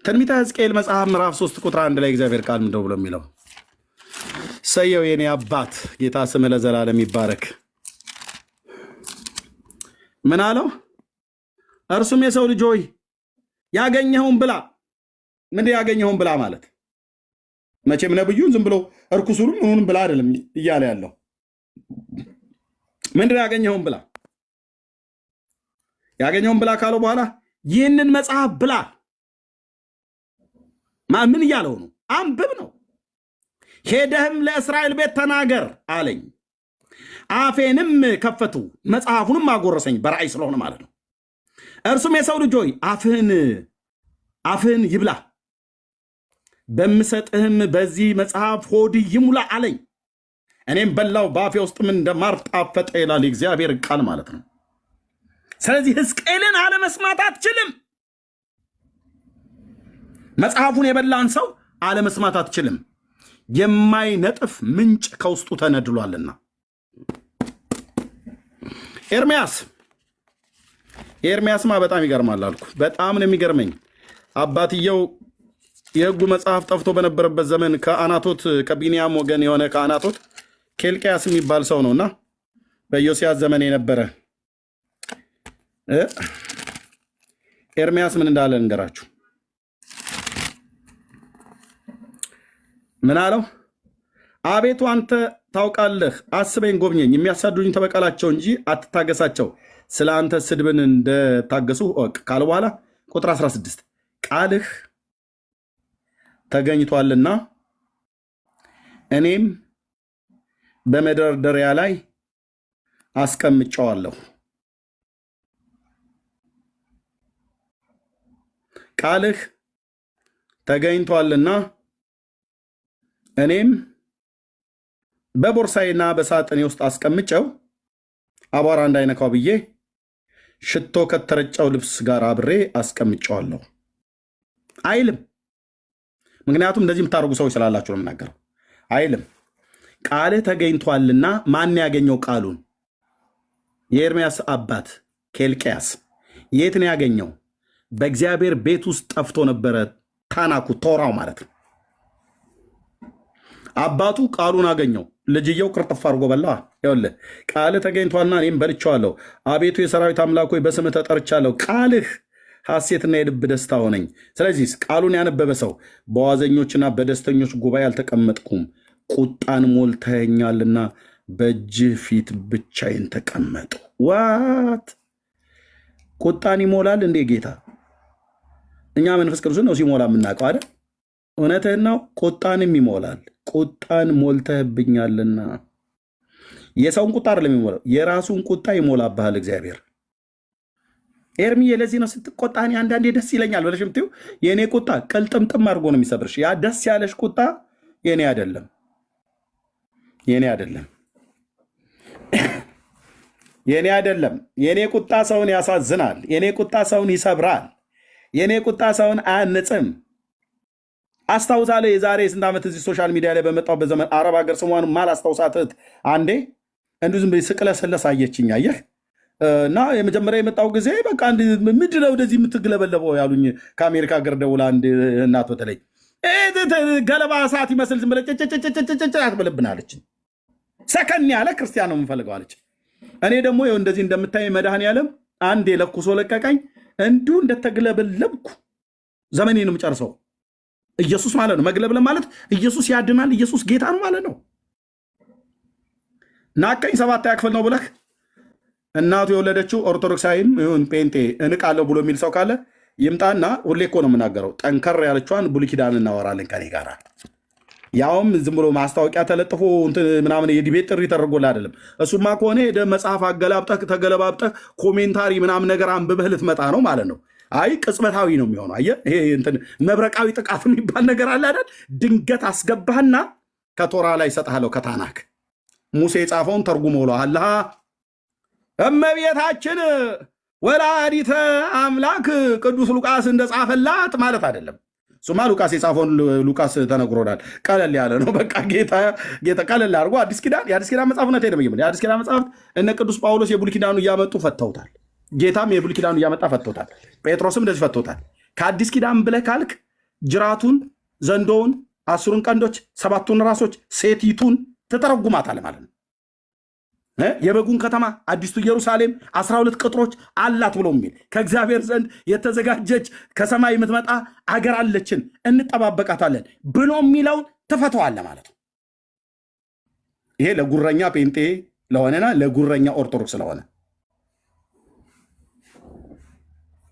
ትንቢተ ሕዝቅኤል መጽሐፍ ምዕራፍ 3 ቁጥር 1 ላይ እግዚአብሔር ቃል ምንድነው ብሎ የሚለው? ሰየው የኔ አባት ጌታ ስም ለዘላለም ይባረክ። ምን አለው? እርሱም የሰው ልጅ ሆይ ያገኘኸውን ብላ። ምንድን ያገኘኸውን ብላ ማለት መቼም ነብዩን ዝም ብሎ እርኩሱንም ምኑንም ብላ አይደለም እያለ ያለው። ምንድን ያገኘኸውን ብላ? ያገኘኸውን ብላ ካለው በኋላ ይህንን መጽሐፍ ብላ። ምን እያለው ነው? አንብብ ነው። ሄደህም ለእስራኤል ቤት ተናገር አለኝ። አፌንም ከፈቱ መጽሐፉንም አጎረሰኝ። በራእይ ስለሆነ ማለት ነው። እርሱም የሰው ልጅ ሆይ አፍህን ይብላ፣ በምሰጥህም በዚህ መጽሐፍ ሆድ ይሙላ አለኝ። እኔም በላው፣ በአፌ ውስጥም እንደ ማር ጣፈጠ ይላል እግዚአብሔር ቃል ማለት ነው። ስለዚህ ሕዝቅኤልን አለመስማት አትችልም። መጽሐፉን የበላን ሰው አለመስማት አትችልም። የማይነጥፍ ምንጭ ከውስጡ ተነድሏልና። ኤርሚያስማ በጣም ይገርማል አልኩ። በጣም ነው የሚገርመኝ። አባትየው የሕጉ መጽሐፍ ጠፍቶ በነበረበት ዘመን ከአናቶት ከቢንያም ወገን የሆነ ከአናቶት ኬልቅያስ የሚባል ሰው ነውና በዮስያስ ዘመን የነበረ ኤርሚያስ ምን እንዳለ እንገራችሁ። ምን አለው? አቤቱ አንተ ታውቃለህ፣ አስበኝ፣ ጎብኘኝ። የሚያሳዱኝ ተበቀላቸው እንጂ አትታገሳቸው፣ ስለ አንተ ስድብን እንደታገሱ እወቅ ካለ በኋላ ቁጥር 16 ቃልህ ተገኝቷልና እኔም በመደርደሪያ ላይ አስቀምጨዋለሁ። ቃልህ ተገኝቷልና እኔም በቦርሳዬና በሳጥኔ ውስጥ አስቀምጨው አቧራ እንዳይነካው ብዬ ሽቶ ከተረጨው ልብስ ጋር አብሬ አስቀምጨዋለሁ አይልም። ምክንያቱም እንደዚህ የምታደርጉ ሰዎች ስላላችሁ ነው የምናገረው። አይልም። ቃልህ ተገኝቷልና ማን ያገኘው ቃሉን? የኤርምያስ አባት ኬልቅያስ። የት ነው ያገኘው? በእግዚአብሔር ቤት ውስጥ ጠፍቶ ነበረ። ታናኩ ቶራው ማለት ነው። አባቱ ቃሉን አገኘው። ልጅየው ቅርጥፍ አድርጎ በላ። ይኸውልህ ቃልህ ተገኝቷልና እኔም በልቼዋለሁ። አቤቱ የሰራዊት አምላክ ሆይ በስምህ ተጠርቻለሁ። ቃልህ ሐሴትና የልብ ደስታ ሆነኝ። ስለዚህ ቃሉን ያነበበ ሰው በዋዘኞችና በደስተኞች ጉባኤ አልተቀመጥኩም። ቁጣን ሞልተኸኛልና በእጅህ ፊት ብቻዬን ተቀመጡ። ዋት ቁጣን ይሞላል እንዴ ጌታ? እኛ መንፈስ ቅዱስን ነው ሲሞላ የምናውቀው አይደል? እውነትህን ነው። ቁጣንም ይሞላል። ቁጣን ሞልተህብኛልና። የሰውን ቁጣ አይደለም የሚሞላው፣ የራሱን ቁጣ ይሞላብሃል እግዚአብሔር። ኤርሚዬ ለዚህ ነው ስትቆጣ እኔ አንዳንዴ ደስ ይለኛል ብለሽ የምትይው። የእኔ ቁጣ ቅልጥምጥም አድርጎ ነው የሚሰብርሽ። ያ ደስ ያለሽ ቁጣ የኔ አይደለም፣ የኔ አይደለም፣ የኔ አይደለም። የኔ ቁጣ ሰውን ያሳዝናል። የኔ ቁጣ ሰውን ይሰብራል። የኔ ቁጣ ሰውን አያንጽም። አስታውሳለሁ የዛሬ ስንት ዓመት እዚህ ሶሻል ሚዲያ ላይ በመጣሁበት ዘመን አረብ ሀገር ስሟን ማላስታውሳት አንዴ እንዱ ዝም ብዬ ስቅለሰለስ አየችኝ። አየህ እና የመጀመሪያ የመጣው ጊዜ በቃ ምንድነው ወደዚህ የምትግለበለበው ያሉኝ ከአሜሪካ ሀገር ደውላ አንድ እናት በተለይ ገለባ ሰዓት ይመስል ዝም ብለህ ጭጭጭጭጭጭ አትበልብናለች። ሰከን ያለ ክርስቲያን ነው የምንፈልገው አለች። እኔ ደግሞ ይኸው እንደዚህ እንደምታይ መድኃኔዓለም አንድ የለኩሶ ለቀቀኝ። እንዲሁ እንደተግለበለብኩ ዘመኔ ነው የምጨርሰው። ኢየሱስ ማለት ነው መግለብለም ማለት ኢየሱስ ያድናል፣ ኢየሱስ ጌታ ነው ማለት ነው። ናቀኝ 7ኛ ክፍል ነው ብለህ እናቱ የወለደችው ኦርቶዶክሳዊም ይሁን ጴንጤ እንቃለሁ ብሎ የሚል ሰው ካለ ይምጣና፣ ሁሌ እኮ ነው የምናገረው፣ ጠንከር ያለችዋን ብሉይ ኪዳን እናወራለን ከኔ ጋር። ያውም ዝም ብሎ ማስታወቂያ ተለጥፎ ምናምን የዲቤት ጥሪ ተደርጎልህ አይደለም። እሱማ ከሆነ ሄደህ መጽሐፍ አገላብጠህ ተገለባብጠህ ኮሜንታሪ ምናምን ነገር አንብበህ ልትመጣ ነው ማለት ነው። አይ ቅጽበታዊ ነው የሚሆነው። አየህ ይሄ መብረቃዊ ጥቃት የሚባል ነገር አለ አይደል? ድንገት አስገባህና ከቶራ ላይ ይሰጥሃለሁ። ከታናክ ሙሴ የጻፈውን ተርጉሞ ብለዋል። እመቤታችን ወላዲተ አምላክ ቅዱስ ሉቃስ እንደጻፈላት ማለት አይደለም። እሱማ ሉቃስ የጻፈውን ሉቃስ ተነግሮናል። ቀለል ያለ ነው። በቃ ጌታ ቀለል አድርጎ የአዲስ ኪዳን መጽሐፍ ነት ሄደ። የአዲስ ኪዳን መጽሐፍ እነ ቅዱስ ጳውሎስ የብሉይ ኪዳኑ እያመጡ ፈተውታል። ጌታም የብሉይ ኪዳኑ እያመጣ ፈተውታል። ጴጥሮስም እንደዚህ ፈተውታል። ከአዲስ ኪዳን ብለህ ካልክ ጅራቱን፣ ዘንዶውን፣ 10ሩን ቀንዶች፣ 7ቱን ራሶች፣ ሴቲቱን ትተረጉማታለህ ማለት ነው። የበጉን ከተማ አዲስቱ ኢየሩሳሌም 12 ቅጥሮች አላት ብሎ የሚል ከእግዚአብሔር ዘንድ የተዘጋጀች ከሰማይ የምትመጣ አገር አለችን እንጠባበቃታለን ብሎ የሚለውን ትፈተዋለህ ማለት ነው። ይሄ ለጉረኛ ጴንጤ ለሆነና ለጉረኛ ኦርቶዶክስ ለሆነ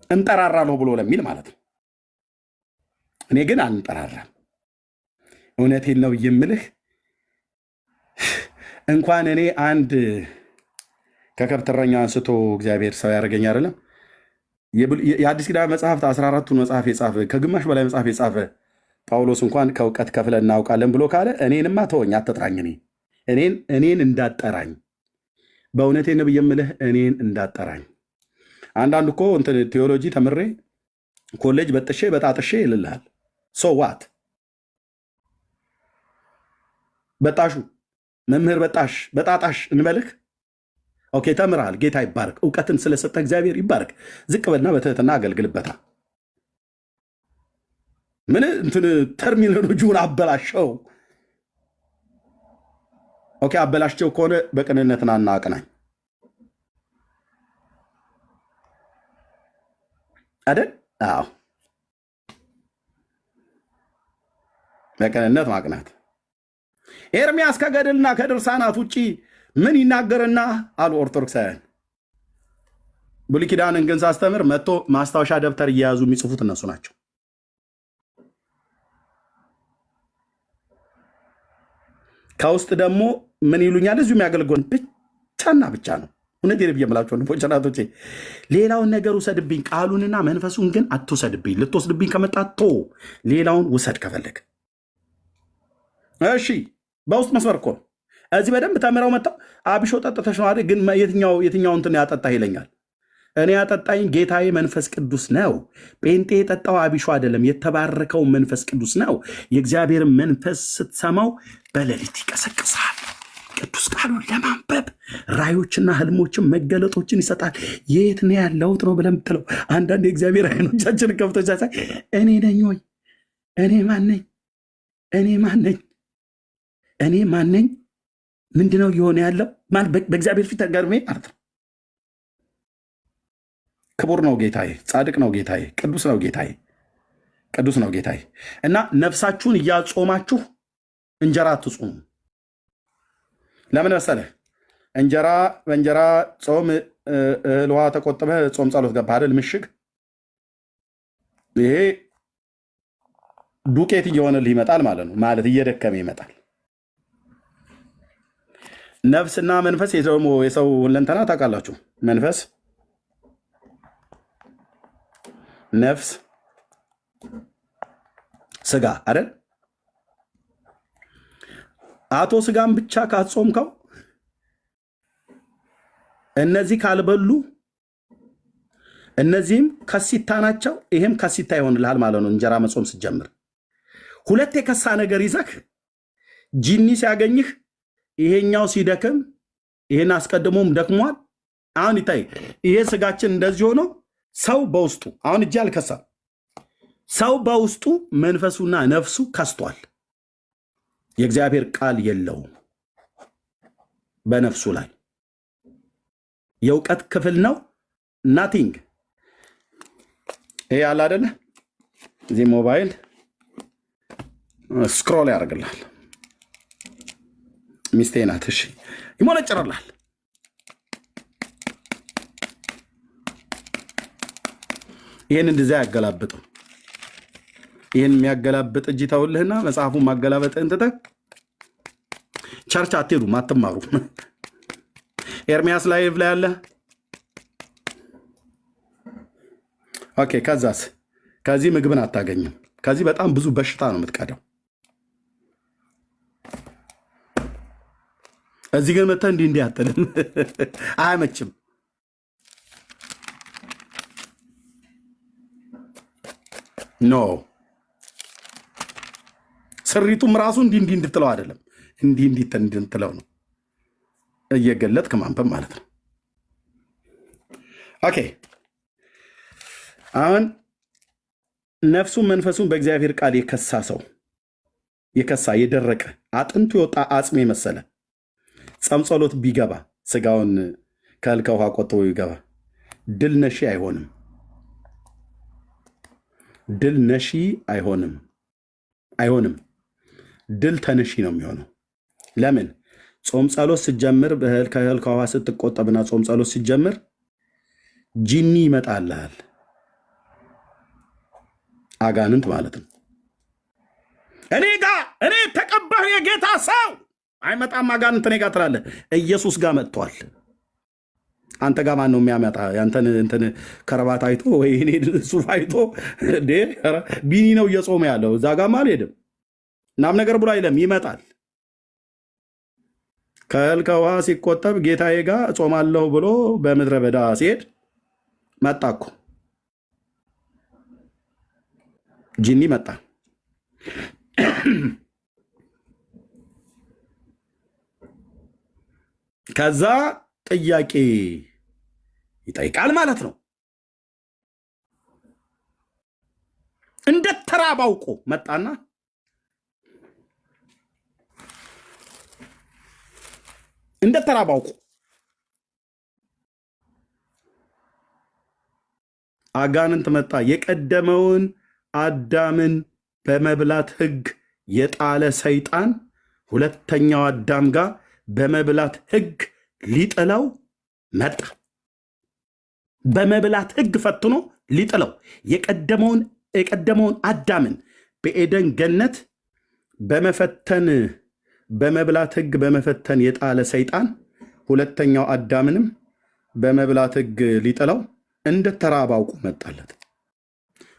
እንጠራራለሁ ብሎ ለሚል ማለት ነው። እኔ ግን አንጠራራም። እውነቴን ነው የምልህ። እንኳን እኔ አንድ ከከብትረኛ አንስቶ እግዚአብሔር ሰው ያደርገኝ አይደለም። የአዲስ ኪዳን መጽሐፍት 14ቱን መጽሐፍ የጻፈ ከግማሽ በላይ መጽሐፍ የጻፈ ጳውሎስ እንኳን ከእውቀት ከፍለ እናውቃለን ብሎ ካለ እኔንማ ተወኝ፣ አትጥራኝ። እኔን እንዳጠራኝ በእውነቴ ነው የምልህ፣ እኔን እንዳጠራኝ። አንዳንድ እኮ ቴዎሎጂ ተምሬ ኮሌጅ በጥሼ በጣጥሼ ይልልሃል። ሶ ዋት በጣሹ መምህር በጣጣሽ እንበልህ። ኦኬ ተምርሃል፣ ጌታ ይባረክ። እውቀትን ስለሰጠ እግዚአብሔር ይባረክ። ዝቅ በልና በትህትና አገልግልበታ። ምን ተርሚኖሎጂውን አበላሸው። ኦኬ አበላሽቸው ከሆነ በቅንነትና አቅናኝ አይደል? አዎ በቅንነት ማቅናት። ኤርሚያስ ከገድልና ከድርሳናት ውጭ ምን ይናገርና አሉ ኦርቶዶክሳውያን። ብሉይ ኪዳንን ግን ሳስተምር መጥቶ ማስታወሻ ደብተር እየያዙ የሚጽፉት እነሱ ናቸው። ከውስጥ ደግሞ ምን ይሉኛል? እዚሁ የሚያገልግሉን ብቻና ብቻ ነው። እውነቴን ብዬ የምላቸው ወንድሞቼ እናቶቼ፣ ሌላውን ነገር ውሰድብኝ፣ ቃሉንና መንፈሱን ግን አትውሰድብኝ። ልትወስድብኝ ከመጣ ሌላውን ውሰድ ከፈለግ። እሺ በውስጥ መስመር እኮ ነው። እዚህ በደንብ ተምረው መጥተው አብሾ ጠጥተሽ ነው አይደል? ግን የትኛው እንትን ያጠጣህ ይለኛል። እኔ ያጠጣኝ ጌታዬ መንፈስ ቅዱስ ነው። ጴንጤ የጠጣው አቢሾ አይደለም፣ የተባረከው መንፈስ ቅዱስ ነው። የእግዚአብሔርን መንፈስ ስትሰማው በሌሊት ይቀሰቅሳል። ቅዱስ ቃሉን ለማንበብ ራዮችና ህልሞችን መገለጦችን ይሰጣል። የት ነው ያለሁት ነው ብለህ የምትለው አንዳንድ የእግዚአብሔር አይኖቻችን ከፍቶች ሳይ እኔ ነኝ ወይ? እኔ ማነኝ? እኔ ማነኝ? ምንድነው እየሆነ ያለው? በእግዚአብሔር ፊት ተገርሜ ማለት ነው። ክቡር ነው ጌታዬ፣ ጻድቅ ነው ጌታዬ፣ ቅዱስ ነው ጌታዬ። እና ነፍሳችሁን እያጾማችሁ እንጀራ አትጹሙ። ለምን መሰለህ? በእንጀራ ጾም እህል ውሃ ተቆጥበህ ጾም ጸሎት ገባህ አይደል? ምሽግ ይሄ ዱቄት እየሆነልህ ይመጣል ማለት ነው። ማለት እየደከመ ይመጣል። ነፍስና መንፈስ የሰው ሁለንተና ታውቃላችሁ። መንፈስ፣ ነፍስ፣ ስጋ አይደል? አቶ ስጋን ብቻ ካጾምከው እነዚህ ካልበሉ እነዚህም ከሲታ ናቸው፣ ይሄም ከሲታ ይሆንልሃል ማለት ነው። እንጀራ መጾም ስትጀምር ሁለት የከሳ ነገር ይዘህ ጂኒ ሲያገኝህ ይሄኛው ሲደክም ይሄን አስቀድሞም ደክሟል፣ አሁን ይታይ ይሄ ስጋችን እንደዚህ ሆኖ ሰው በውስጡ አሁን እጅ አልከሳም። ሰው በውስጡ መንፈሱና ነፍሱ ከስቷል። የእግዚአብሔር ቃል የለውም በነፍሱ ላይ። የእውቀት ክፍል ነው ናቲንግ። ይሄ ያለ አይደለ እዚህ ሞባይል ስክሮል ያደርግልሃል። ሚስቴ ናት። እሺ ይሞነጭርልሃል። ይህን እንደዚያ ያገላብጡ። ይህን የሚያገላብጥ እጅ ተውልህና መጽሐፉን ማገላበጥህን ትተህ ቸርች አትሄዱም፣ አትማሩ። ኤርሚያስ ላይቭ ላይ አለ። ኦኬ። ከዛስ ከዚህ ምግብን አታገኝም። ከዚህ በጣም ብዙ በሽታ ነው የምትቀደው። እዚህ ግን መተህ እንዲህ አትልም። አያመችም። ኖ ስሪቱም ራሱ እንዲህ እንድትለው አይደለም፣ እንዲህ እንድትለው ነው። እየገለጥክ ማንበብ ማለት ነው። ኦኬ። አሁን ነፍሱን መንፈሱን በእግዚአብሔር ቃል የከሳ ሰው የደረቀ አጥንቱ የወጣ አጽሜ መሰለ ጸም ጸሎት ቢገባ ስጋውን ከልከ ውሃ ቆጥቦ ይገባ ድል ነሺ አይሆንም። ድል ነሺ አይሆንም። ድል ተነሺ ነው የሚሆነው። ለምን? ጾም ጸሎት ስትጀምር ከእህል ከውሃ ስትቆጠብና ጾም ጸሎት ስትጀምር ጂኒ ይመጣልሃል። አጋንንት ማለት ነው። እኔ ተቀባህ የጌታ ሰው አይመጣም። አጋንንት እኔ ጋር ትላለህ። ኢየሱስ ጋር መጥቷል። አንተ ጋር ማን ነው የሚያመጣ? ያንተን እንትን ከረባት አይቶ ወይ እኔ ሱፍ አይቶ ቢኒ ነው እየጾመ ያለው እዛ ጋር አልሄድም እናም ነገር ብሎ አይለም። ይመጣል። ከእህል ከውሃ ሲቆጠብ ጌታዬ ጋር እጾማለሁ ብሎ በምድረ በዳ ሲሄድ መጣ እኮ ጂኒ መጣ። ከዛ ጥያቄ ይጠይቃል ማለት ነው። እንደ ተራበ አውቆ መጣና እንደ ተራበ አውቆ አጋንንት መጣ። የቀደመውን አዳምን በመብላት ሕግ የጣለ ሰይጣን ሁለተኛው አዳም ጋር በመብላት ሕግ ሊጥለው መጣ። በመብላት ሕግ ፈትኖ ሊጥለው የቀደመውን አዳምን በኤደን ገነት በመብላት ሕግ በመፈተን የጣለ ሰይጣን ሁለተኛው አዳምንም በመብላት ሕግ ሊጥለው እንደ ተራበ አውቆ መጣለት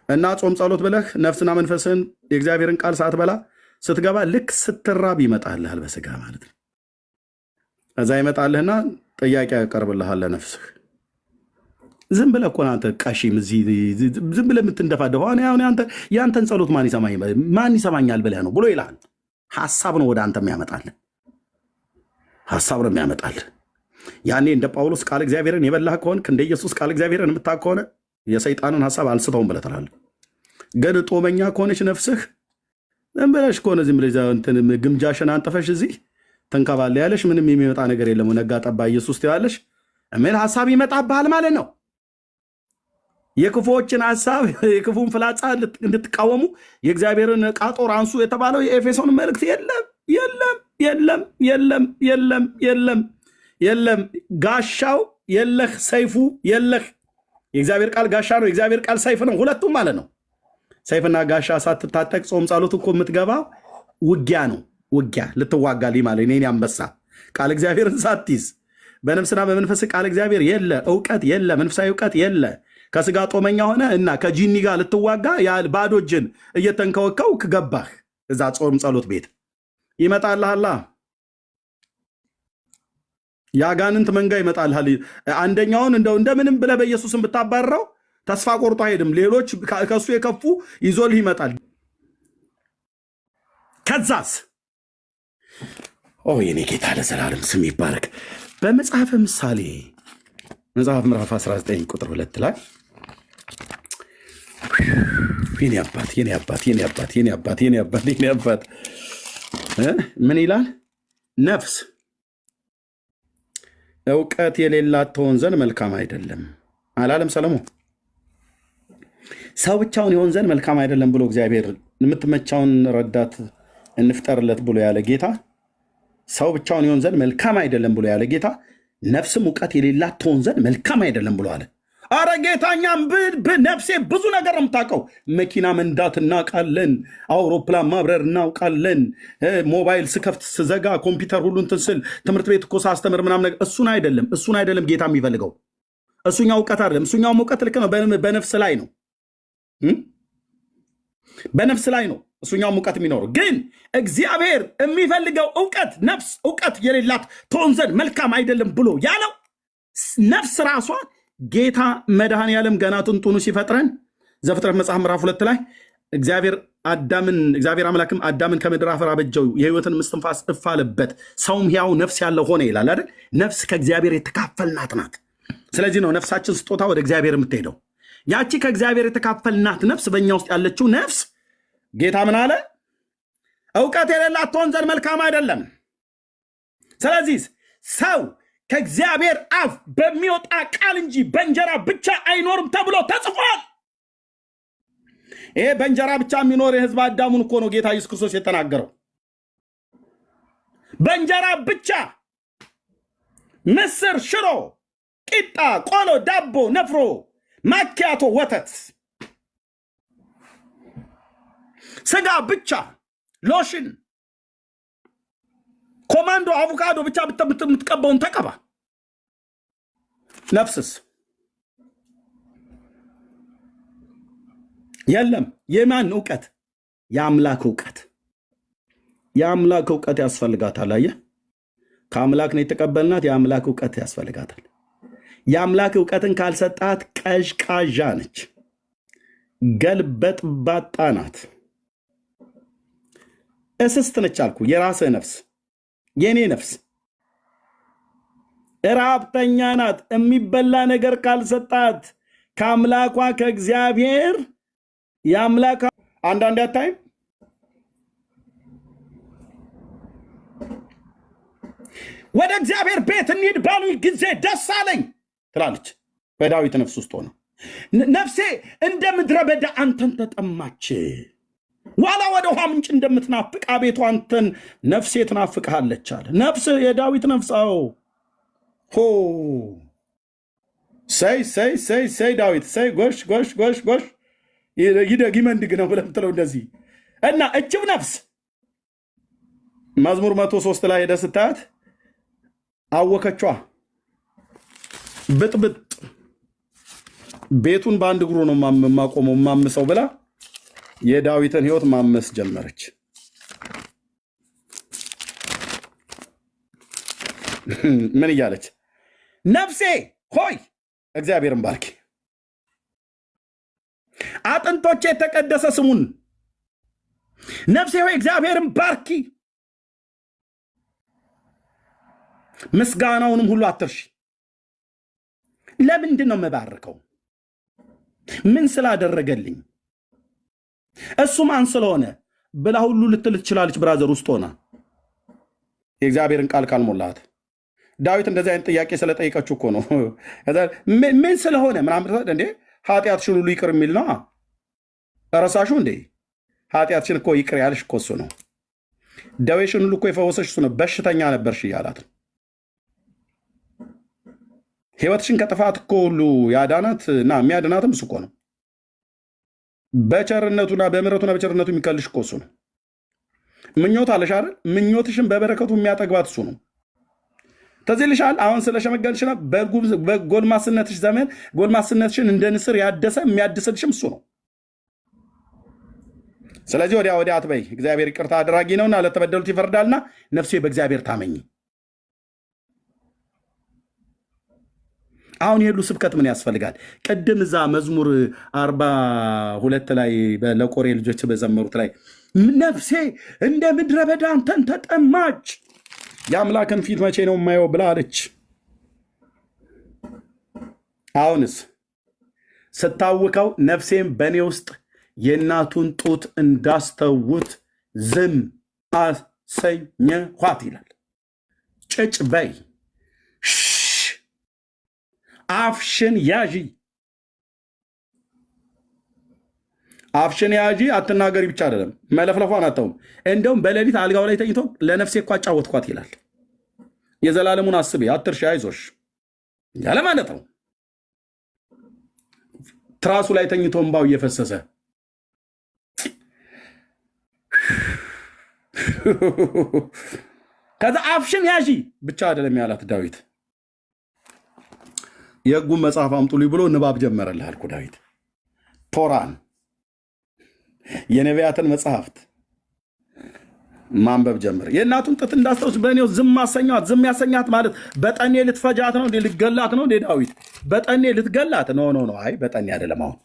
እና ጾም ጸሎት ብለህ ነፍስና መንፈስን የእግዚአብሔርን ቃል ሳትበላ ስትገባ ልክ ስትራብ ይመጣልሃል በስጋ ማለት ነው። እዛ ይመጣልህና ጥያቄ ያቀርብልሃል ለነፍስህ። ዝም ብለህ እኮ አንተ ቀሺም ዝም ብለህ የምትንደፋደፈው የአንተን ጸሎት ማን ይሰማኛል ብለህ ነው ብሎ ይልሃል። ሐሳብ ነው ወደ አንተ የሚያመጣልህ። ሐሳብ ነው የሚያመጣልህ። ያኔ እንደ ጳውሎስ ቃል እግዚአብሔርን የበላህ ከሆንክ እንደ ኢየሱስ ቃል እግዚአብሔርን የምታውቅ ከሆነ የሰይጣንን ሐሳብ አልስተውም ብለህ ትላለህ። ግን ጦመኛ ከሆነች ነፍስህ ዝም ብለሽ ከሆነ ዝም ብለሽ ግምጃሽን አንጥፈሽ እዚህ ተንከባለ ያለሽ ምንም የሚመጣ ነገር የለም። ነጋ ጠባ ኢየሱስ ትያለሽ ምን ሐሳብ ይመጣብሃል ማለት ነው። የክፉዎችን ሐሳብ የክፉን ፍላጻ እንድትቃወሙ የእግዚአብሔርን ዕቃ ጦር አንሱ የተባለው የኤፌሶን መልእክት የለም። ጋሻው የለህ፣ ሰይፉ የለህ። የእግዚአብሔር ቃል ጋሻ ነው፣ የእግዚአብሔር ቃል ሰይፍ ነው። ሁለቱም ማለት ነው። ሰይፍና ጋሻ ሳትታጠቅ ጾም ጸሎት እኮ የምትገባው ውጊያ ነው። ውጊያ ልትዋጋልኝ ማለት እኔ አንበሳ ቃል እግዚአብሔርን ሳትይዝ በነፍስና በመንፈስ ቃል እግዚአብሔር የለ፣ እውቀት የለ፣ መንፈሳዊ እውቀት የለ። ከስጋ ጦመኛ ሆነ እና ከጂኒ ጋር ልትዋጋ ባዶ እጅን እየተንከወከውክ ገባህ እዛ ጾም ጸሎት ቤት ይመጣልሃላ። የአጋንንት መንጋ ይመጣልሃል። አንደኛውን እንደምንም ብለህ በኢየሱስን ብታባረው ተስፋ ቆርጦ አይሄድም። ሌሎች ከሱ የከፉ ይዞልህ ይመጣል። ከዛስ የኔ ጌታ ለዘላለም ስም ይባረክ። በመጽሐፈ ምሳሌ መጽሐፍ ምዕራፍ 19 ቁጥር 2 ላይ የኔ አባት ምን ይላል? ነፍስ እውቀት የሌላት ትሆን ዘንድ መልካም አይደለም አላለም ሰለሞን? ሰው ብቻውን ይሆን ዘንድ መልካም አይደለም ብሎ እግዚአብሔር የምትመቻውን ረዳት እንፍጠርለት ብሎ ያለ ጌታ፣ ሰው ብቻውን ይሆን ዘንድ መልካም አይደለም ብሎ ያለ ጌታ ነፍስም እውቀት የሌላት ትሆን ዘንድ መልካም አይደለም ብሎ አለ። አረ ጌታኛም ነፍሴ ብዙ ነገር የምታውቀው መኪና መንዳት እናውቃለን፣ አውሮፕላን ማብረር እናውቃለን፣ ሞባይል ስከፍት ስዘጋ ኮምፒውተር ሁሉ እንትን ስል ትምህርት ቤት እኮ ሳስተምር ምናምን ነገር። እሱን አይደለም ጌታ የሚፈልገው። እሱኛው እውቀት አይደለም። እሱኛው እውቀት ልክ ነው፣ በነፍስ ላይ ነው፣ በነፍስ ላይ ነው እሱኛው እውቀት የሚኖረው። ግን እግዚአብሔር የሚፈልገው እውቀት ነፍስ እውቀት የሌላት ትሆን ዘንድ መልካም አይደለም ብሎ ያለው ነፍስ ራሷ ጌታ መድኃኔዓለም ገና ጥንቱኑ ሲፈጥረን ዘፍጥረት መጽሐፍ ምዕራፍ 2 ላይ እግዚአብሔር አምላክም አዳምን ከምድር አፈር አበጀው፣ የሕይወትን እስትንፋስ እፍ አለበት፣ ሰውም ሕያው ነፍስ ያለው ሆነ ይላል አይደል? ነፍስ ከእግዚአብሔር የተካፈልናት ናት። ስለዚህ ነው ነፍሳችን ስጦታ ወደ እግዚአብሔር የምትሄደው። ያቺ ከእግዚአብሔር የተካፈልናት ነፍስ በእኛ ውስጥ ያለችው ነፍስ ጌታ ምን አለ? እውቀት የሌላት ትሆን ዘንድ መልካም አይደለም። ስለዚህ ሰው ከእግዚአብሔር አፍ በሚወጣ ቃል እንጂ በእንጀራ ብቻ አይኖርም ተብሎ ተጽፏል። ይሄ በእንጀራ ብቻ የሚኖር የሕዝብ አዳሙን እኮ ነው ጌታ ኢየሱስ ክርስቶስ የተናገረው። በእንጀራ ብቻ ምስር፣ ሽሮ፣ ቂጣ፣ ቆሎ፣ ዳቦ፣ ነፍሮ፣ ማኪያቶ፣ ወተት፣ ስጋ ብቻ፣ ሎሽን፣ ኮማንዶ፣ አቮካዶ ብቻ የምትቀባውን ተቀባ። ነፍስስ የለም። የማን እውቀት? የአምላክ እውቀት። የአምላክ እውቀት ያስፈልጋታል። አየህ፣ ከአምላክ ነው የተቀበልናት። የአምላክ እውቀት ያስፈልጋታል። የአምላክ እውቀትን ካልሰጣት ቀዥቃዣ ነች፣ ገልበጥባጣ ናት፣ እስስት ነች አልኩ። የራስህ ነፍስ፣ የኔ ነፍስ ረሃብተኛ ናት። የሚበላ ነገር ካልሰጣት ከአምላኳ ከእግዚአብሔር የአምላክ አንዳንድ አታይም? ወደ እግዚአብሔር ቤት እንሂድ ባሉኝ ጊዜ ደስ አለኝ ትላለች በዳዊት ነፍስ ውስጥ ሆነ። ነፍሴ እንደ ምድረ በዳ አንተን ተጠማች፣ ዋላ ወደ ውሃ ምንጭ እንደምትናፍቅ አቤቱ አንተን ነፍሴ ትናፍቅሃለች አለ። ነፍስ የዳዊት ነፍስ። አዎ ሆ ሰይ ዳዊት ሰይ ጎሽ ጎሽ ጎሽ ጎሽ ይደግ ይመንድግ ነው ብለህ ምትለው እንደዚህ እና እችብ ነፍስ መዝሙር 103 ላይ ሄደህ ስታያት አወከቿ ብጥብጥ ቤቱን በአንድ እግሩ ነው ማቆመው ማምሰው ብላ የዳዊትን ሕይወት ማመስ ጀመረች። ምን እያለች? ነፍሴ ሆይ እግዚአብሔርን ባርኪ፣ አጥንቶቼ የተቀደሰ ስሙን። ነፍሴ ሆይ እግዚአብሔርን ባርኪ፣ ምስጋናውንም ሁሉ አትርሺ። ለምንድን ነው የምባርከው? ምን ስላደረገልኝ? እሱ ማን ስለሆነ ብላ ሁሉ ልትል ትችላለች። ብራዘር ውስጥ ሆና የእግዚአብሔርን ቃል ካልሞላት። ዳዊት እንደዚህ አይነት ጥያቄ ስለጠይቀችው እኮ ነው። ምን ስለሆነ ምናምን እንዴ ኃጢአትሽን ሁሉ ይቅር የሚል ነው። ረሳሹ እንዴ? ኃጢአትሽን እኮ ይቅር ያልሽ እኮ እሱ ነው። ደዌሽን ሁሉ እኮ የፈወሰሽ እሱ ነው። በሽተኛ ነበርሽ እያላት ነው። ሕይወትሽን ከጥፋት እኮ ሁሉ ያዳናት እና የሚያድናትም እሱ እኮ ነው። በቸርነቱና በምሕረቱና በቸርነቱ የሚከልሽ እኮ እሱ ነው። ምኞት አለሽ አይደል? ምኞትሽን በበረከቱ የሚያጠግባት እሱ ነው። ተዚህ ልሻል አሁን ስለሸመገልሽ ነው። በጎልማስነትሽ ዘመን ጎልማስነትሽን እንደ ንስር ያደሰ የሚያድስልሽም እሱ ነው። ስለዚህ ወዲያ አትበይ። እግዚአብሔር ይቅርታ አድራጊ ነውና ለተበደሉት ይፈርዳልና ነፍሴ በእግዚአብሔር ታመኝ። አሁን የሉ ስብከት ምን ያስፈልጋል? ቅድም እዛ መዝሙር 42 ላይ ለቆሬ ልጆች በዘመሩት ላይ ነፍሴ እንደ ምድረ በዳ አንተን ተጠማች፣ የአምላክን ፊት መቼ ነው የማየው ብላ አለች። አሁንስ ስታውከው ነፍሴም በእኔ ውስጥ የእናቱን ጡት እንዳስተውት ዝም አሰኘኋት ይላል። ጭጭ በይ፣ አፍሽን ያዢ፣ አፍሽን ያዢ። አትናገሪ ብቻ አይደለም መለፍለፏን አታውም። እንደውም በሌሊት አልጋው ላይ ተኝቶ ለነፍሴ እኮ አጫወትኳት ይላል። የዘላለሙን አስቤ አትርሺ፣ አይዞሽ ያለ ማለት ነው። ትራሱ ላይ ተኝቶ እምባው እየፈሰሰ ከዛ አፍሽን ያዢ ብቻ አይደለም ያላት ዳዊት። የሕጉን መጽሐፍ አምጡልኝ ብሎ ንባብ ጀመረልህ አልኩ ዳዊት። ቶራን፣ የነቢያትን መጽሐፍት ማንበብ ጀምር። የእናቱን ጡት እንዳስታውስ በእኔው ዝም አሰኛት። ዝም ያሰኛት ማለት በጠኔ ልትፈጃት ነው እንዴ? ልትገላት ነው እንዴ? ዳዊት በጠኔ ልትገላት ነው? ኖ አይ በጠኔ አይደለም። አሁን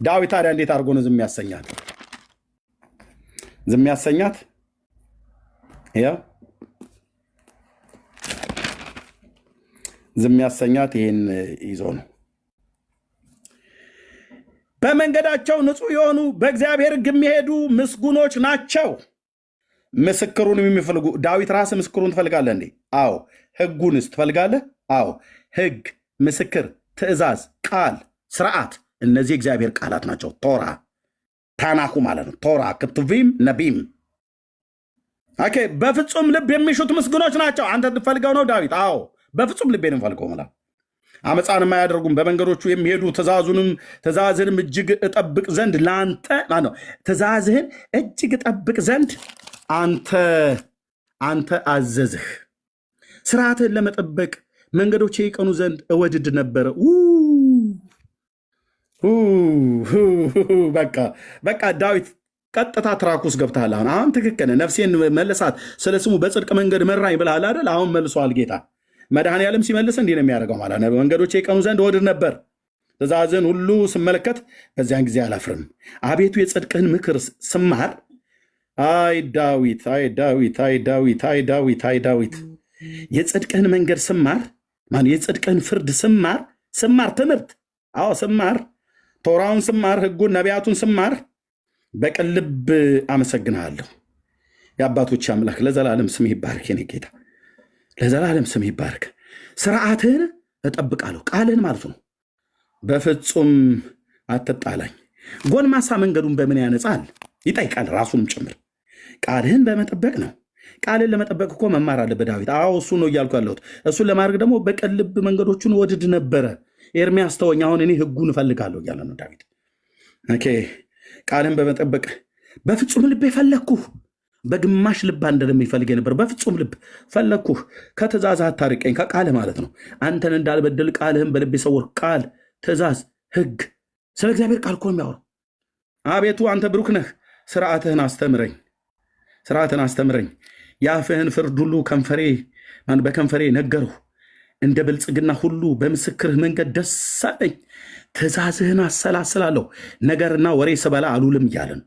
ዳዊት ታዲያ እንዴት አድርጎ ነው ዝም ያሰኛት? ዝም ያሰኛት ያው ዝም ያሰኛት ይሄን ይዞ ነው። በመንገዳቸው ንጹሕ የሆኑ በእግዚአብሔር ሕግ የሚሄዱ ምስጉኖች ናቸው። ምስክሩን የሚፈልጉ ዳዊት ራስ ምስክሩን ትፈልጋለህ እንዴ? አዎ። ሕጉንስ ትፈልጋለህ? አዎ። ሕግ፣ ምስክር፣ ትእዛዝ፣ ቃል፣ ስርዓት፣ እነዚህ እግዚአብሔር ቃላት ናቸው። ቶራ ታናኩ ማለት ነው። ቶራ ክትቪም ነቢም። ኦኬ። በፍጹም ልብ የሚሹት ምስጉኖች ናቸው። አንተ ትፈልገው ነው ዳዊት? አዎ በፍጹም ልቤን እንፈልገው ምላ አመፃንም አያደርጉም። በመንገዶቹ የሚሄዱ ትእዛዝህንም እጅግ እጠብቅ ዘንድ ለአንተ ነው። ትእዛዝህን እጅግ እጠብቅ ዘንድ አንተ አዘዝህ። ስርዓትህን ለመጠበቅ መንገዶቼ ይቀኑ ዘንድ እወድድ ነበረ። በቃ ዳዊት ቀጥታ ትራኩስ ገብተሃል። አሁን ትክክል ነፍሴን መለሳት፣ ስለ ስሙ በጽድቅ መንገድ መራኝ ብለሃል አይደል? አሁን መልሷል ጌታ። መድኃኔዓለም ሲመልስ እንዲህ ነው የሚያደርገው ማለት ነው። መንገዶቼ ይቀኑ ዘንድ እወድድ ነበር፣ ትእዛዝህን ሁሉ ስመለከት በዚያን ጊዜ አላፍርም። አቤቱ የጽድቅህን ምክር ስማር አይ ዳዊት የጽድቅህን መንገድ ስማር፣ የጽድቅህን ፍርድ ስማር ትምህርት፣ አዎ ስማር፣ ቶራውን ስማር፣ ሕጉን ነቢያቱን ስማር በቅን ልብ አመሰግንሃለሁ። የአባቶች አምላክ ለዘላለም ስምህ ይባረክ። የኔ ጌታ ለዘላለም ስምህ ይባረክ። ስርዓትህን እጠብቃለሁ፣ ቃልህን ማለት ነው። በፍጹም አትጣላኝ። ጎልማሳ መንገዱን በምን ያነጻል? ይጠይቃል ራሱንም ጭምር። ቃልህን በመጠበቅ ነው። ቃልን ለመጠበቅ እኮ መማር አለበት ዳዊት። አዎ እሱ ነው እያልኩ ያለሁት። እሱን ለማድረግ ደግሞ በቅን ልብ መንገዶቹን ወድድ ነበረ። ኤርምያስ ተወኝ፣ አሁን እኔ ሕጉን እፈልጋለሁ እያለ ነው ዳዊት። ኦኬ። ቃልህን በመጠበቅ በፍጹም ልብ ፈለግኩህ። በግማሽ ልብ እንደሚፈልግ ነበር። በፍጹም ልብ ፈለግኩህ። ከትእዛዝ አታርቀኝ፣ ከቃልህ ማለት ነው። አንተን እንዳልበድል ቃልህን በልቤ ሰወር። ቃል፣ ትእዛዝ፣ ሕግ ስለ እግዚአብሔር ቃል እኮ ነው የሚያወራው። አቤቱ አንተ ብሩክ ነህ። ስርዓትህን አስተምረኝ። የአፍህን ፍርድ ሁሉ በከንፈሬ ነገርሁ። እንደ ብልጽግና ሁሉ በምስክርህ መንገድ ደስ አለኝ። ትእዛዝህን አሰላስላለሁ። ነገርና ወሬ ስበላ አሉልም እያለን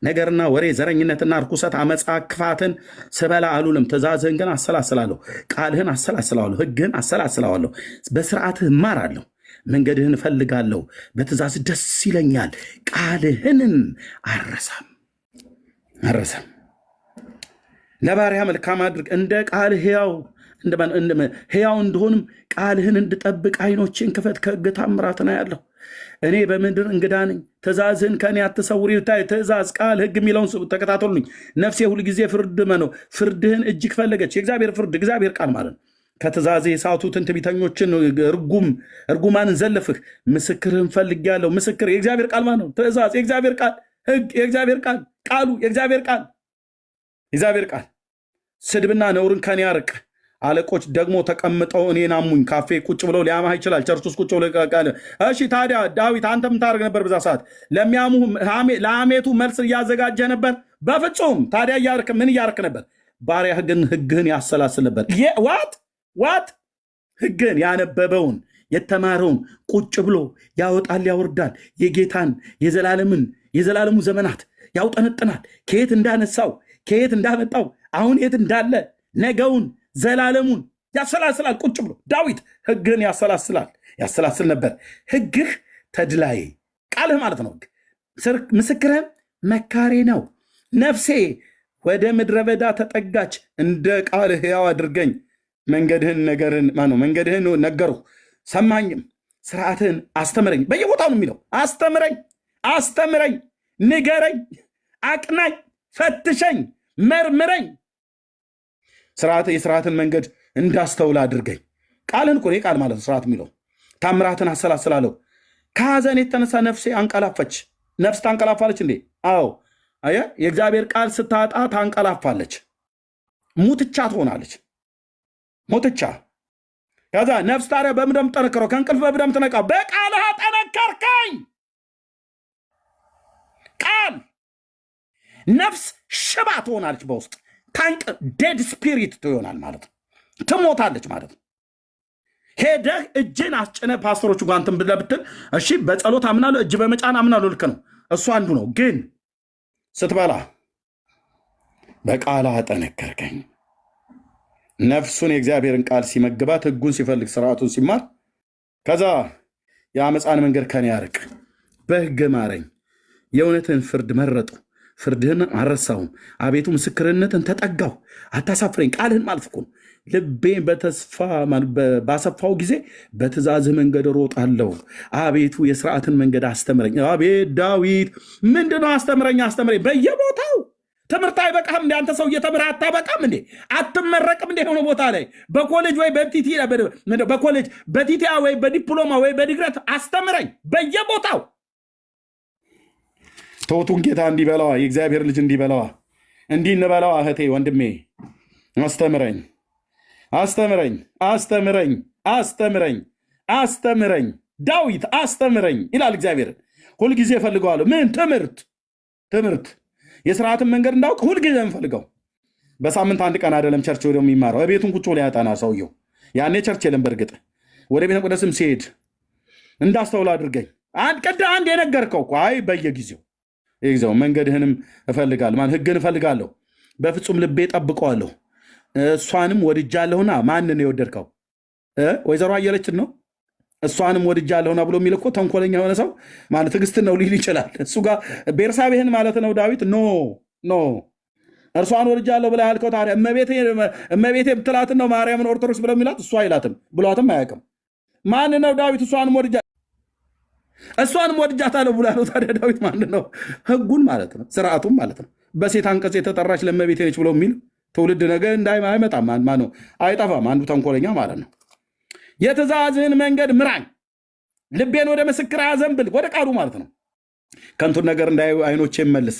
ነገርና ወሬ፣ ዘረኝነትና ርኩሰት፣ አመፃ፣ ክፋትን ስበላ አሉልም። ትእዛዝህን ግን አሰላስላለሁ። ቃልህን አሰላስለዋለሁ። ሕግህን አሰላስለዋለሁ። በስርዓትህ እማራለሁ። መንገድህን እፈልጋለሁ። በትእዛዝ ደስ ይለኛል። ቃልህንም አረሳም። ለባሪያ መልካም አድርግ፣ እንደ ቃል ሕያው እንደሆንም ቃልህን እንድጠብቅ ዓይኖቼን ክፈት። ከሕግ ታምራትን አያለሁ። እኔ በምድር እንግዳ ነኝ። ትእዛዝህን ከእኔ አትሰውር። ይታይ ትእዛዝ፣ ቃል፣ ሕግ የሚለውን ተከታተሉኝ። ነፍሴ ሁልጊዜ ፍርድህን እጅግ ፈለገች። የእግዚአብሔር ፍርድ እግዚአብሔር ቃል ማለት ነው። ከትእዛዜ የሳቱትን ትዕቢተኞችን እርጉማንን ዘለፍህ። ምስክርህን ፈልጌአለሁ። ምስክር የእግዚአብሔር ቃል ማለት ነው። ትእዛዝ የእግዚአብሔር ቃል፣ ሕግ የእግዚአብሔር ቃል፣ ቃሉ የእግዚአብሔር ቃል። ስድብና ነውርን ከኔ ያርቅ። አለቆች ደግሞ ተቀምጠው እኔን አሙኝ። ካፌ ቁጭ ብለው ሊያማህ ይችላል። ቸርች ውስጥ ቁጭ ብለው እሺ። ታዲያ ዳዊት አንተ ምን ታደርግ ነበር? በዛ ሰዓት ለሚያሙ ለሐሜቱ መልስ እያዘጋጀ ነበር? በፍጹም። ታዲያ ምን እያርክ ነበር? ባሪያህ ግን ሕግህን ያሰላስል ነበር። ዋት ሕግህን ያነበበውን የተማረውን ቁጭ ብሎ ያወጣል ያወርዳል። የጌታን የዘላለሙ ዘመናት ያውጠነጥናል። ከየት እንዳነሳው ከየት እንዳመጣው አሁን የት እንዳለ ነገውን ዘላለሙን ያሰላስላል። ቁጭ ብሎ ዳዊት ሕግህን ያሰላስላል። ያሰላስል ነበር። ሕግህ ተድላዬ፣ ቃልህ ማለት ነው። ምስክርህም መካሬ ነው። ነፍሴ ወደ ምድረ በዳ ተጠጋች፣ እንደ ቃልህ ሕያው አድርገኝ። መንገድህን ነገሩ ሰማኝም፣ ስርዓትህን አስተምረኝ። በየቦታው ነው የሚለው አስተምረኝ፣ ንገረኝ፣ አቅናኝ፣ ፈትሸኝ፣ መርምረኝ፣ የስርዓትን መንገድ እንዳስተውል አድርገኝ። ቃልህን እኮ ቃል ማለት ነው ስርዓት የሚለው። ታምራትን አሰላስላለሁ። ከሐዘን የተነሳ ነፍሴ አንቀላፈች። ነፍስ ታንቀላፋለች እንዴ? አዎ። አየህ፣ የእግዚአብሔር ቃል ስታጣ ታንቀላፋለች፣ ሙትቻ ትሆናለች። ሙትቻ። ከዛ ነፍስ ታዲያ በምንድን ነው የምትጠነክረው? ከእንቅልፍ በምንድን ነው የምትነቃው? በቃልህ አጠነከርከኝ። ቃል ነፍስ ሽባ ትሆናለች፣ በውስጥ ዴድ ስፒሪት ትሆናል ማለት ነው። ትሞታለች ማለት ነው። ሄደህ እጅን አስጭነ ፓስተሮቹ ጋር እንትን ብለህ ብትል እሺ፣ በጸሎት አምናለሁ፣ እጅ በመጫን አምናለሁ፣ ልክ ነው፣ እሱ አንዱ ነው። ግን ስትበላ በቃልህ አጠነከርከኝ። ነፍሱን የእግዚአብሔርን ቃል ሲመግባት፣ ሕጉን ሲፈልግ፣ ስርዓቱን ሲማር፣ ከዛ የአመፃን መንገድ ከኔ ያርቅ፣ በሕግ ማረኝ። የእውነትን ፍርድ መረጡ፣ ፍርድህን አልረሳሁም። አቤቱ ምስክርነትን ተጠጋሁ፣ አታሳፍረኝ። ቃልህን ማለት እኮ ነው። ልቤን በተስፋ ባሰፋው ጊዜ በትእዛዝህ መንገድ እሮጣለሁ። አቤቱ የስርዓትን መንገድ አስተምረኝ። አቤት ዳዊት ምንድነው? አስተምረኝ። በየቦታው ትምህርት አይበቃም እንዴ? አንተ ሰው እየተምረህ አታበቃም እንዴ? አትመረቅም እንዴ? የሆነ ቦታ ላይ በኮሌጅ ወይ በኮሌጅ በቲቲያ ወይ በዲፕሎማ ወይ በዲግረት አስተምረኝ። በየቦታው ተውቱን ጌታ እንዲበላዋ፣ የእግዚአብሔር ልጅ እንዲበላዋ፣ እንዲህ እንበላዋ። እህቴ ወንድሜ አስተምረኝ። ዳዊት አስተምረኝ ይላል እግዚአብሔር። ሁልጊዜ እፈልገዋለሁ። ምን? ትምህርት የስርዓትን መንገድ እንዳውቅ ሁልጊዜ የምፈልገው። በሳምንት አንድ ቀን አይደለም ቸርች ወደ የሚማረው፣ ቤቱን ቁጭ ብሎ ያጠና ሰውየው። ያኔ ቸርች የለም። በእርግጥ ወደ ቤተ መቅደስም ሲሄድ እንዳስተውል አድርገኝ። አንድ የነገርከው እኮ አይ በየጊዜው መንገድህንም እፈልጋለሁ፣ ሕግን እፈልጋለሁ፣ በፍጹም ልቤ ጠብቀዋለሁ፣ እሷንም ወድጃለሁና። ማንን ነው የወደድከው? ወይዘሮ አየለችን ነው? እሷንም ወድጃለሁና ብሎ የሚል እኮ ተንኮለኛ የሆነ ሰው ማለት ትዕግስትን ነው ሊል ይችላል። እሱ ጋር ቤርሳቤህን ማለት ነው ዳዊት። ኖ እርሷን ወድጃለሁ ብላ ያልከው ታዲያ እመቤቴ ብትላትን ነው ማርያምን ኦርቶዶክስ ብለው የሚላት? እሷ አይላትም፣ ብሏትም አያውቅም። ማን ነው ዳዊት እሷንም ወድጃታለሁ ብሎ ያለው ታዲያ ዳዊት ማን ነው? ሕጉን ማለት ነው፣ ስርዓቱን ማለት ነው። በሴት አንቀጽ የተጠራች ለእመቤቴ ነች ብለው የሚል ትውልድ ነገ አይመጣም፣ ማነው አይጠፋም። አንዱ ተንኮለኛ ማለት ነው። የትእዛዝህን መንገድ ምራኝ፣ ልቤን ወደ ምስክር አዘንብል፣ ወደ ቃሉ ማለት ነው። ከንቱን ነገር እንዳዩ ዓይኖቼ መልስ፣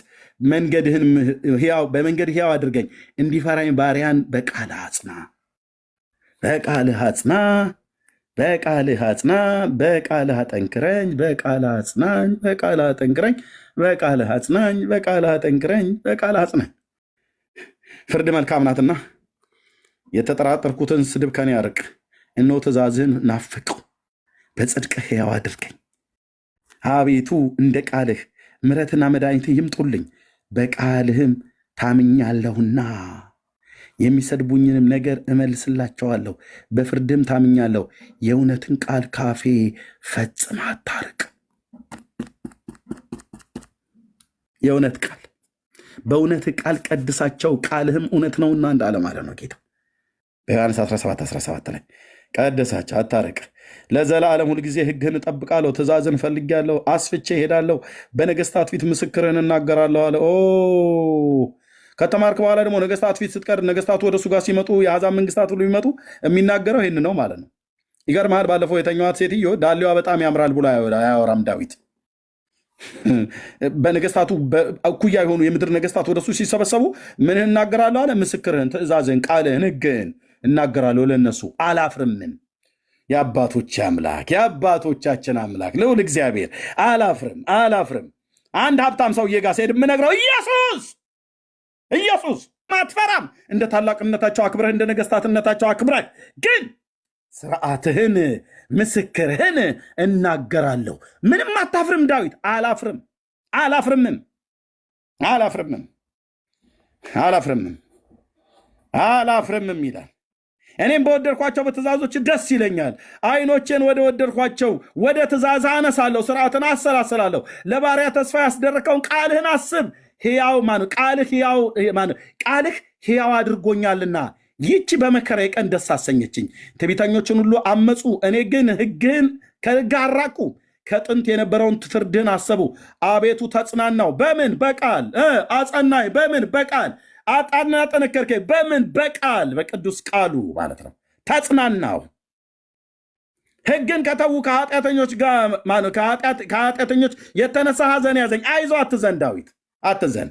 በመንገድ ሕያው አድርገኝ። እንዲፈራኝ ባሪያን በቃልህ አጽና፣ በቃልህ አጠንክረኝ፣ በቃልህ አጽናኝ። ፍርድ መልካም ናትና የተጠራጠርኩትን ስድብ ከኔ ያርቅ። እነሆ ትእዛዝህን ናፈቅሁ፣ በጽድቅህ ሕያው አድርገኝ። አቤቱ እንደ ቃልህ ምሕረትና መድኃኒትህ ይምጡልኝ፣ በቃልህም ታምኛለሁና። የሚሰድቡኝንም ነገር እመልስላቸዋለሁ፣ በፍርድህም ታምኛለሁ። የእውነትን ቃል ካፌ ፈጽመህ አታርቅ። የእውነት ቃል በእውነት ቃል ቀድሳቸው፣ ቃልህም እውነት ነውና እንዳለ ማለት ነው ጌታ በዮሐንስ 17 ላይ ቀደሳቸው፣ አታርቅ። ለዘላለም ሁልጊዜ ሕግህን እጠብቃለሁ፣ ትእዛዝን ፈልጌያለሁ፣ አስፍቼ እሄዳለሁ፣ በነገስታት ፊት ምስክርህን እናገራለሁ አለ። ከተማርክ በኋላ ደግሞ ነገስታት ፊት ስትቀር፣ ነገስታቱ ወደ እሱ ጋር ሲመጡ፣ የአሕዛብ መንግስታት ሁሉ የሚመጡ የሚናገረው ይህን ነው ማለት ነው። ይገርምሃል፣ ባለፈው የተኛዋት ሴትዮ ዳሌዋ በጣም ያምራል ብሎ አያወራም ዳዊት። በነገስታቱ እኩያ የሆኑ የምድር ነገስታት ወደሱ ሲሰበሰቡ ምን እናገራለሁ አለ? ምስክርህን፣ ትእዛዝህን፣ ቃልህን፣ ሕግህን እናገራለሁ ለነሱ አላፍርምን። የአባቶች አምላክ የአባቶቻችን አምላክ ልዑል እግዚአብሔር አላፍርም። አንድ ሀብታም ሰውዬ ጋር ስሄድ የምነግረው ኢየሱስ አትፈራም። እንደ ታላቅነታቸው አክብረህ፣ እንደ ነገስታትነታቸው አክብረህ፣ ግን ስርዓትህን ምስክርህን እናገራለሁ። ምንም አታፍርም ዳዊት። አላፍርምም ይላል። እኔም በወደድኳቸው በትእዛዞች ደስ ይለኛል። ዓይኖቼን ወደ ወደድኳቸው ወደ ትእዛዝ አነሳለሁ፣ ስርዓትን አሰላስላለሁ። ለባሪያ ተስፋ ያስደረከውን ቃልህን አስብ። ቃልህ ሕያው አድርጎኛልና ይህች በመከራዬ ቀን ደስ አሰኘችኝ። ትዕቢተኞችን ሁሉ አመፁ፣ እኔ ግን ሕግህን ከሕግ አራቁ። ከጥንት የነበረውን ፍርድህን አሰቡ። አቤቱ ተጽናናው። በምን? በቃል አጸናኝ። በምን? በቃል አጠነከርከኝ። በምን? በቃል በቅዱስ ቃሉ ማለት ነው። ተጽናናው። ሕግን ከተዉ ከኃጢአተኞች ጋር ከኃጢአተኞች የተነሳ ሐዘን ያዘኝ። አይዞ አትዘን ዳዊት አትዘን።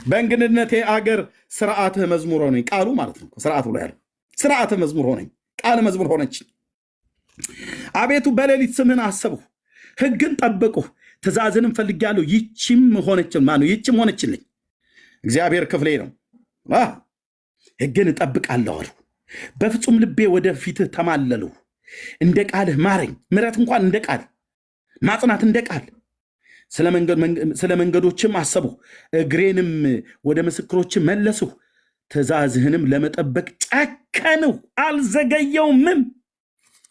በእንግድነቴ አገር ስርዓትህ መዝሙር ሆነኝ። ቃሉ ማለት ነው። ስርዓት ብሎ ያለው ስርዓትህ መዝሙር ሆነኝ። ቃል መዝሙር ሆነች። አቤቱ በሌሊት ስምህን አሰብሁ፣ ሕግን ጠብቁ። ትእዛዝንም ፈልጌአለሁ፣ ይህችም ሆነችልኝ። እግዚአብሔር ክፍሌ ነው፣ ሕግን እጠብቃለሁ አልሁ። በፍጹም ልቤ ወደ ፊትህ ተማለልሁ። እንደ ቃልህ ማረኝ። ምሕረት እንኳን እንደ ቃል፣ ማጽናት እንደ ቃል። ስለ መንገዶችም አሰብሁ፣ እግሬንም ወደ ምስክሮች መለስሁ። ትእዛዝህንም ለመጠበቅ ጨከንሁ፣ አልዘገየውምም።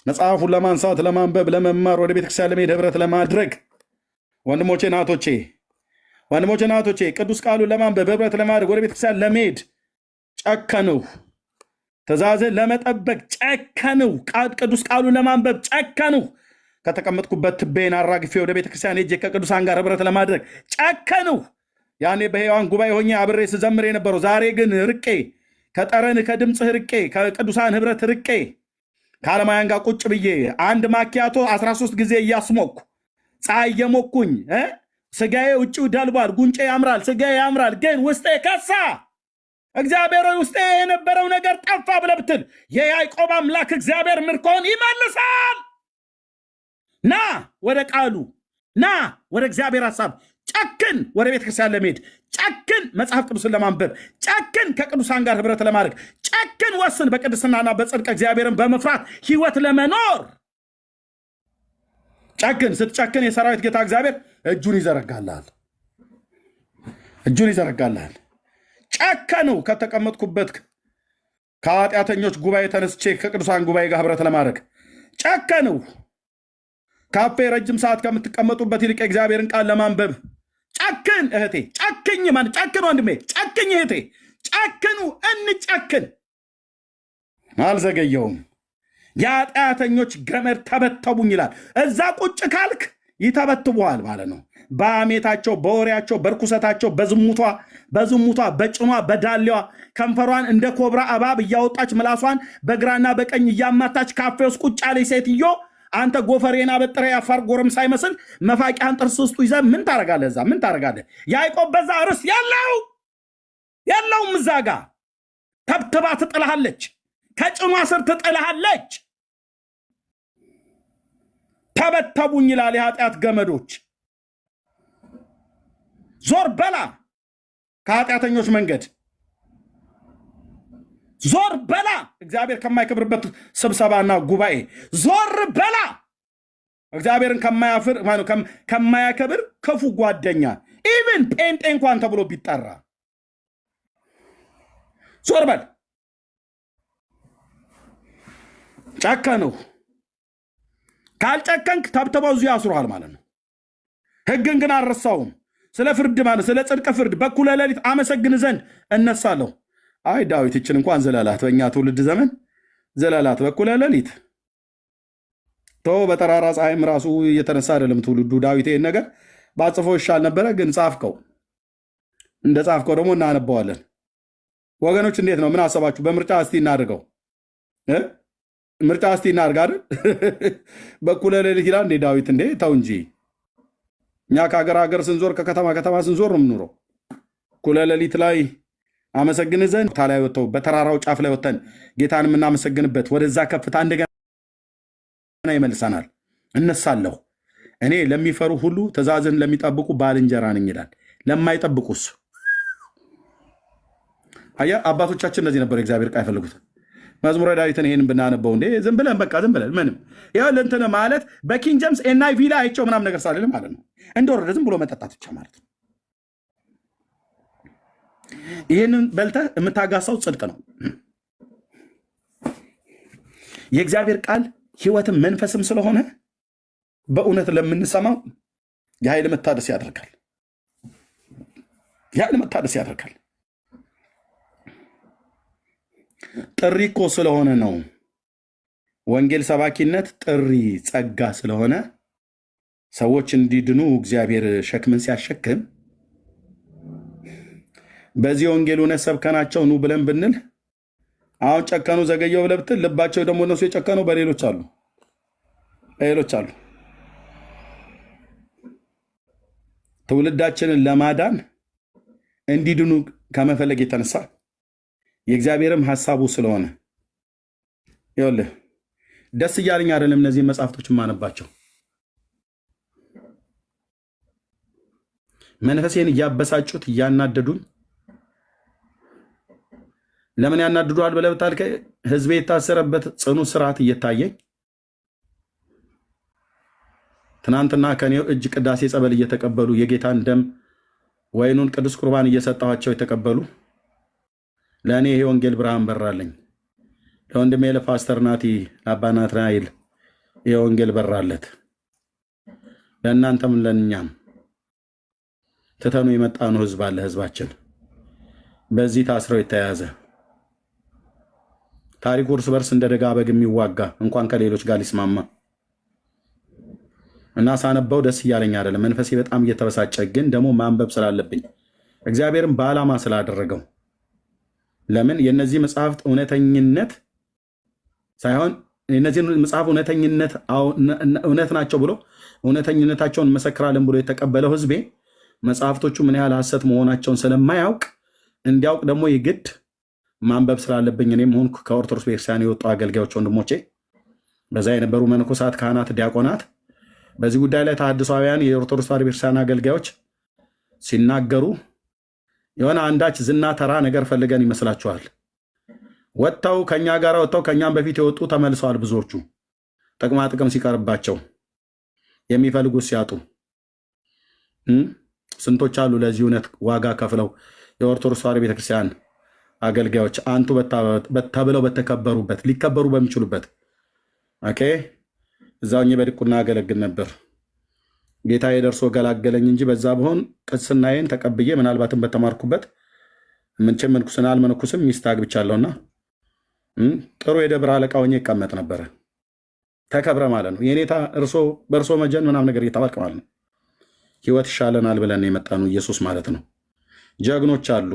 መጽሐፉን ለማንሳት ለማንበብ፣ ለመማር፣ ወደ ቤተክርስቲያን ለመሄድ ህብረት ለማድረግ ወንድሞቼ ናቶቼ ቅዱስ ቃሉን ለማንበብ ህብረት ለማድረግ ወደ ቤተክርስቲያን ለመሄድ ጨከንሁ። ትእዛዝህን ለመጠበቅ ጨከንሁ። ቅዱስ ቃሉን ለማንበብ ጨከንሁ። ከተቀመጥኩበት ትቤን አራግፌ ወደ ቤተክርስቲያን ሄጄ ከቅዱሳን ጋር ህብረት ለማድረግ ጨከንሁ። ያኔ በሕያዋን ጉባኤ ሆኜ አብሬ ስዘምር የነበረው ዛሬ ግን ርቄ፣ ከጠረን ከድምፅህ ርቄ፣ ከቅዱሳን ህብረት ርቄ ከዓለማውያን ጋር ቁጭ ብዬ አንድ ማኪያቶ 13 ጊዜ እያስሞኩ ፀሐይ እየሞኩኝ ስጋዬ ውጭው ደልቧል፣ ጉንጬ ያምራል፣ ስጋዬ ያምራል፣ ግን ውስጤ ከሳ። እግዚአብሔር ውስጤ የነበረው ነገር ጠፋ ብለህ ብትል የያዕቆብ አምላክ እግዚአብሔር ምርኮን ይመልሳል። ና ወደ ቃሉ፣ ና ወደ እግዚአብሔር ሐሳብ ጨክን። ወደ ቤተክርስቲያን ለመሄድ ጨክን። መጽሐፍ ቅዱስን ለማንበብ ጨክን። ከቅዱሳን ጋር ህብረት ለማድረግ ጨክን። ወስን። በቅድስናና በጽድቅ እግዚአብሔርን በመፍራት ህይወት ለመኖር ጨክን። ስትጨክን የሰራዊት ጌታ እግዚአብሔር እጁን ይዘረጋልሃል። ጨከኑ። ከተቀመጥኩበት ከኃጢአተኞች ጉባኤ ተነስቼ ከቅዱሳን ጉባኤ ጋር ህብረት ለማድረግ ጨከኑ። ካፌ ረጅም ሰዓት ከምትቀመጡበት ይልቅ የእግዚአብሔርን ቃል ለማንበብ ጨክን። እህቴ ጨክኝ። ጨክን ወንድሜ፣ ጨክኝ እህቴ፣ ጨክኑ። እንጨክን። አልዘገየውም። የኃጢአተኞች ገመድ ተበተቡኝ ይላል። እዛ ቁጭ ካልክ ይተበትቡሃል ማለት ነው። በአሜታቸው፣ በወሬያቸው፣ በርኩሰታቸው፣ በዝሙቷ፣ በጭኗ፣ በዳሌዋ ከንፈሯን እንደ ኮብራ እባብ እያወጣች ምላሷን በግራና በቀኝ እያማታች ካፌ ውስጥ ቁጭ ያለች ሴትዮ አንተ ጎፈሬና በጥሬ ያፋር ጎረም ሳይመስል መፋቂያን ጥርስ ውስጡ ይዘህ ምን ታረጋለህ? እዛ ምን ታረጋለህ? ያዕቆብ በዛ ርስ ያለውም እዛ ጋ ተብትባ ትጥልሃለች፣ ከጭኗ ስር ትጥልሃለች። ተበተቡኝ ይላል። የኃጢአት ገመዶች ዞር በላ ከኃጢአተኞች መንገድ ዞር በላ። እግዚአብሔር ከማይከብርበት ስብሰባና ጉባኤ ዞር በላ። እግዚአብሔርን ከማያከብር ክፉ ጓደኛ ኢቭን ጴንጤ እንኳን ተብሎ ቢጠራ ዞር በል። ጨከንሁ። ካልጨከንክ ተብትበው እዚሁ ያስሩሃል ማለት ነው። ሕግን ግን አልረሳውም። ስለ ፍርድ ማለት ስለ ጽድቅ ፍርድ በኩለ ሌሊት አመሰግን ዘንድ እነሳለሁ። አይ ዳዊት ይችን እንኳን ዘላላት፣ በእኛ ትውልድ ዘመን ዘላላት በኩለ ሌሊት በጠራራ ፀሐይም ራሱ እየተነሳ አይደለም ትውልዱ። ዳዊት ይህን ነገር ባጽፎ ይሻል ነበረ፣ ግን ጻፍከው። እንደ ጻፍከው ደግሞ እናነበዋለን። ወገኖች እንዴት ነው? ምን አሰባችሁ? በምርጫ እስቲ እናድርገው። ምርጫ እስቲ እናድርግ አይደል? በኩለ ሌሊት ይላል እንዴ ዳዊት? እንዴ ተው እንጂ። እኛ ከሀገር ሀገር ስንዞር ከከተማ ከተማ ስንዞር ነው የምንኖረው። እኩለ ሌሊት ላይ አመሰግን ዘንድ ላይ ወጥተው በተራራው ጫፍ ላይ ወጥተን ጌታን የምናመሰግንበት ወደዛ ከፍታ እንደገና ይመልሰናል። እነሳለሁ እኔ ለሚፈሩ ሁሉ ትእዛዝን ለሚጠብቁ ባልንጀራ ነኝ ይላል። ለማይጠብቁስ? አያ አባቶቻችን እንደዚህ ነበር እግዚአብሔር ቃል አይፈልጉት። መዝሙረ ዳዊትን ይሄንን ብናነበው እንዴ ዝም ብለን በቃ ዝም ብለን ምንም ያው ለእንትን ማለት በኪንግ ጄምስ ኤንአይቪ ላይ አይቼው ምናምን ነገር ሳልል ማለት ነው እንደወረደ ዝም ብሎ መጠጣት ብቻ ማለት ነው። ይህንን በልተህ የምታጋሳው ጽድቅ ነው። የእግዚአብሔር ቃል ሕይወትም መንፈስም ስለሆነ በእውነት ለምንሰማው የኃይል መታደስ ያደርጋል። የኃይል መታደስ ያደርጋል። ጥሪ እኮ ስለሆነ ነው። ወንጌል ሰባኪነት ጥሪ ጸጋ ስለሆነ ሰዎች እንዲድኑ እግዚአብሔር ሸክምን ሲያሸክም በዚህ ወንጌል እውነት ሰብከናቸው ኑ ብለን ብንል አሁን ጨከኑ ዘገየው ብለህ ብትል ልባቸው ደግሞ እነሱ የጨከኑ በሌሎች አሉ። ትውልዳችንን ለማዳን እንዲድኑ ከመፈለግ የተነሳ የእግዚአብሔርም ሐሳቡ ስለሆነ ይኸውልህ ደስ እያለኝ አይደለም እነዚህ መጽሐፍቶች ማነባቸው። መንፈሴን እያበሳጩት እያናደዱኝ። ለምን ያናድዱሃል ብለህ ብታልከ ህዝቤ የታሰረበት ጽኑ ስርዓት እየታየኝ ትናንትና ከኔው እጅ ቅዳሴ ጸበል እየተቀበሉ የጌታን ደም ወይኑን ቅዱስ ቁርባን እየሰጠኋቸው የተቀበሉ ለእኔ ይሄ ወንጌል ብርሃን በራለኝ። ለወንድሜ ለፓስተር ናቲ ለአባ ናትናኤል ይሄ ወንጌል በራለት። ለእናንተም ለእኛም ትተኑ የመጣነው ህዝብ አለ። ህዝባችን በዚህ ታስረው የተያዘ ታሪኩ እርስ በርስ እንደ ደጋ በግ የሚዋጋ እንኳን ከሌሎች ጋር ሊስማማ እና ሳነበው ደስ እያለኝ አይደለም። መንፈሴ በጣም እየተበሳጨ ግን ደግሞ ማንበብ ስላለብኝ እግዚአብሔርን በዓላማ ስላደረገው ለምን የነዚህ መጽሐፍት እውነተኝነት ሳይሆን የነዚህ መጽሐፍ እውነት ናቸው ብሎ እውነተኝነታቸውን መሰክራለን ብሎ የተቀበለው ህዝቤ መጽሐፍቶቹ ምን ያህል ሐሰት መሆናቸውን ስለማያውቅ እንዲያውቅ ደግሞ የግድ ማንበብ ስላለብኝ እኔም ሆንኩ ከኦርቶዶክስ ቤተክርስቲያን የወጡ አገልጋዮች ወንድሞቼ፣ በዛ የነበሩ መነኮሳት፣ ካህናት፣ ዲያቆናት በዚህ ጉዳይ ላይ ተሐድሷውያን የኦርቶዶክስ ቤተክርስቲያን አገልጋዮች ሲናገሩ የሆነ አንዳች ዝና ተራ ነገር ፈልገን ይመስላችኋል። ወጥተው ከኛ ጋር ወጥተው ከኛም በፊት የወጡ ተመልሰዋል። ብዙዎቹ ጥቅማ ጥቅም ሲቀርባቸው የሚፈልጉት ሲያጡ ስንቶች አሉ ለዚህ እውነት ዋጋ ከፍለው የኦርቶዶክስ ተዋሕዶ ቤተክርስቲያን አገልጋዮች አንቱ ተብለው በተከበሩበት ሊከበሩ በሚችሉበት እዛው በድቁና አገለግል ነበር። ጌታዬ ደርሶ ገላገለኝ እንጂ በዛ በሆን ቅስናዬን ተቀብዬ ምናልባትም በተማርኩበት ምንጭም መንኩስና አልመነኩስም ሚስት አግብቻለሁና ጥሩ የደብረ አለቃ ሆኜ ይቀመጥ ነበረ። ተከብረ ማለት ነው። የኔታ በእርሶ መጀን ምናምን ነገር እየተባልክ ማለት ነው። ህይወት ይሻለናል ብለን የመጣ ነው ኢየሱስ ማለት ነው። ጀግኖች አሉ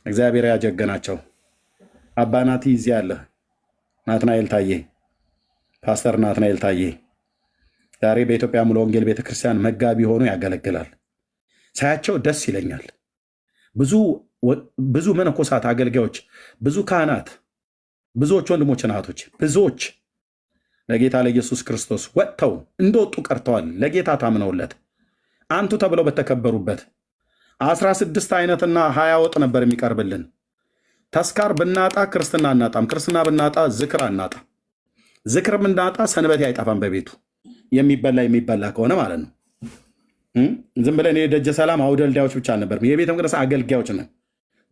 እግዚአብሔር ያጀገናቸው። አባ ናቲ እዚህ አለ። ናትናኤል ታዬ፣ ፓስተር ናትናኤል ታዬ ዛሬ በኢትዮጵያ ሙሉ ወንጌል ቤተክርስቲያን መጋቢ ሆኖ ያገለግላል። ሳያቸው ደስ ይለኛል። ብዙ መነኮሳት አገልጋዮች፣ ብዙ ካህናት፣ ብዙዎች ወንድሞች እህቶች፣ ብዙዎች ለጌታ ለኢየሱስ ክርስቶስ ወጥተው እንደወጡ ቀርተዋል። ለጌታ ታምነውለት አንቱ ተብለው በተከበሩበት 16 አይነትና 20 ወጥ ነበር የሚቀርብልን። ተስካር ብናጣ ክርስትና አናጣም፣ ክርስትና ብናጣ ዝክር አናጣም፣ ዝክር ብናጣ ሰንበቴ አይጠፋም በቤቱ የሚበላ ከሆነ ማለት ነው። ዝም ብለን የደጀ ሰላም አውደልዳዮች ብቻ አልነበርም፣ የቤተ መቅደስ አገልጋዮች ነን።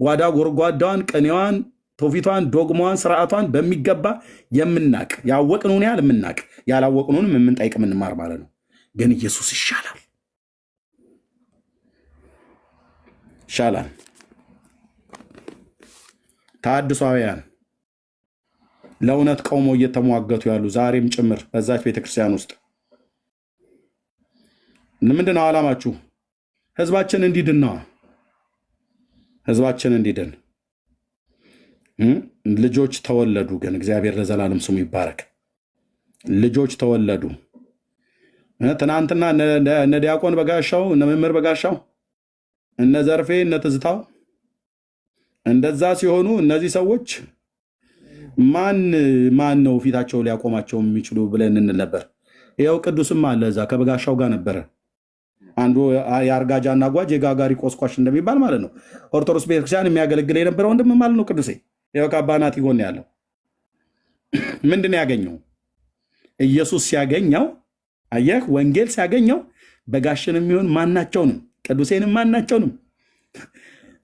ጓዳ ጎርጓዳዋን፣ ቅኔዋን፣ ትውፊቷን፣ ዶግማዋን፣ ስርዓቷን በሚገባ የምናቅ ያወቅነውን ያህል የምናቅ ያላወቅነውንም የምንጠይቅ የምንማር ማለት ነው። ግን ኢየሱስ ይሻላል። ተሐድሷውያን ለእውነት ቆሞ እየተሟገቱ ያሉ ዛሬም ጭምር በዛች ቤተክርስቲያን ውስጥ ምንድነው ዓላማችሁ? ህዝባችን እንዲድን ነው። ህዝባችን እንዲድን ልጆች ተወለዱ። ግን እግዚአብሔር ለዘላለም ስሙ ይባረክ። ልጆች ተወለዱ። ትናንትና እነ ዲያቆን በጋሻው እነ መምህር በጋሻው እነ ዘርፌ እነ ትዝታው እንደዛ ሲሆኑ እነዚህ ሰዎች ማን ነው ፊታቸው ሊያቆማቸው የሚችሉ ብለን እንል ነበር። ይኸው ቅዱስም አለ እዛ ከበጋሻው ጋር ነበረ። አንዱ የአርጋጃ እና ጓጅ የጋጋሪ ቆስቋሽ እንደሚባል ማለት ነው። ኦርቶዶክስ ቤተክርስቲያን የሚያገለግል የነበረ ወንድም ማለት ነው። ቅዱሴ ይኸው ከአባ ናቲ ጎን ያለው ምንድን ያገኘው? ኢየሱስ ሲያገኘው አየህ፣ ወንጌል ሲያገኘው በጋሽን የሚሆን ማናቸውንም ቅዱሴንም ማናቸውንም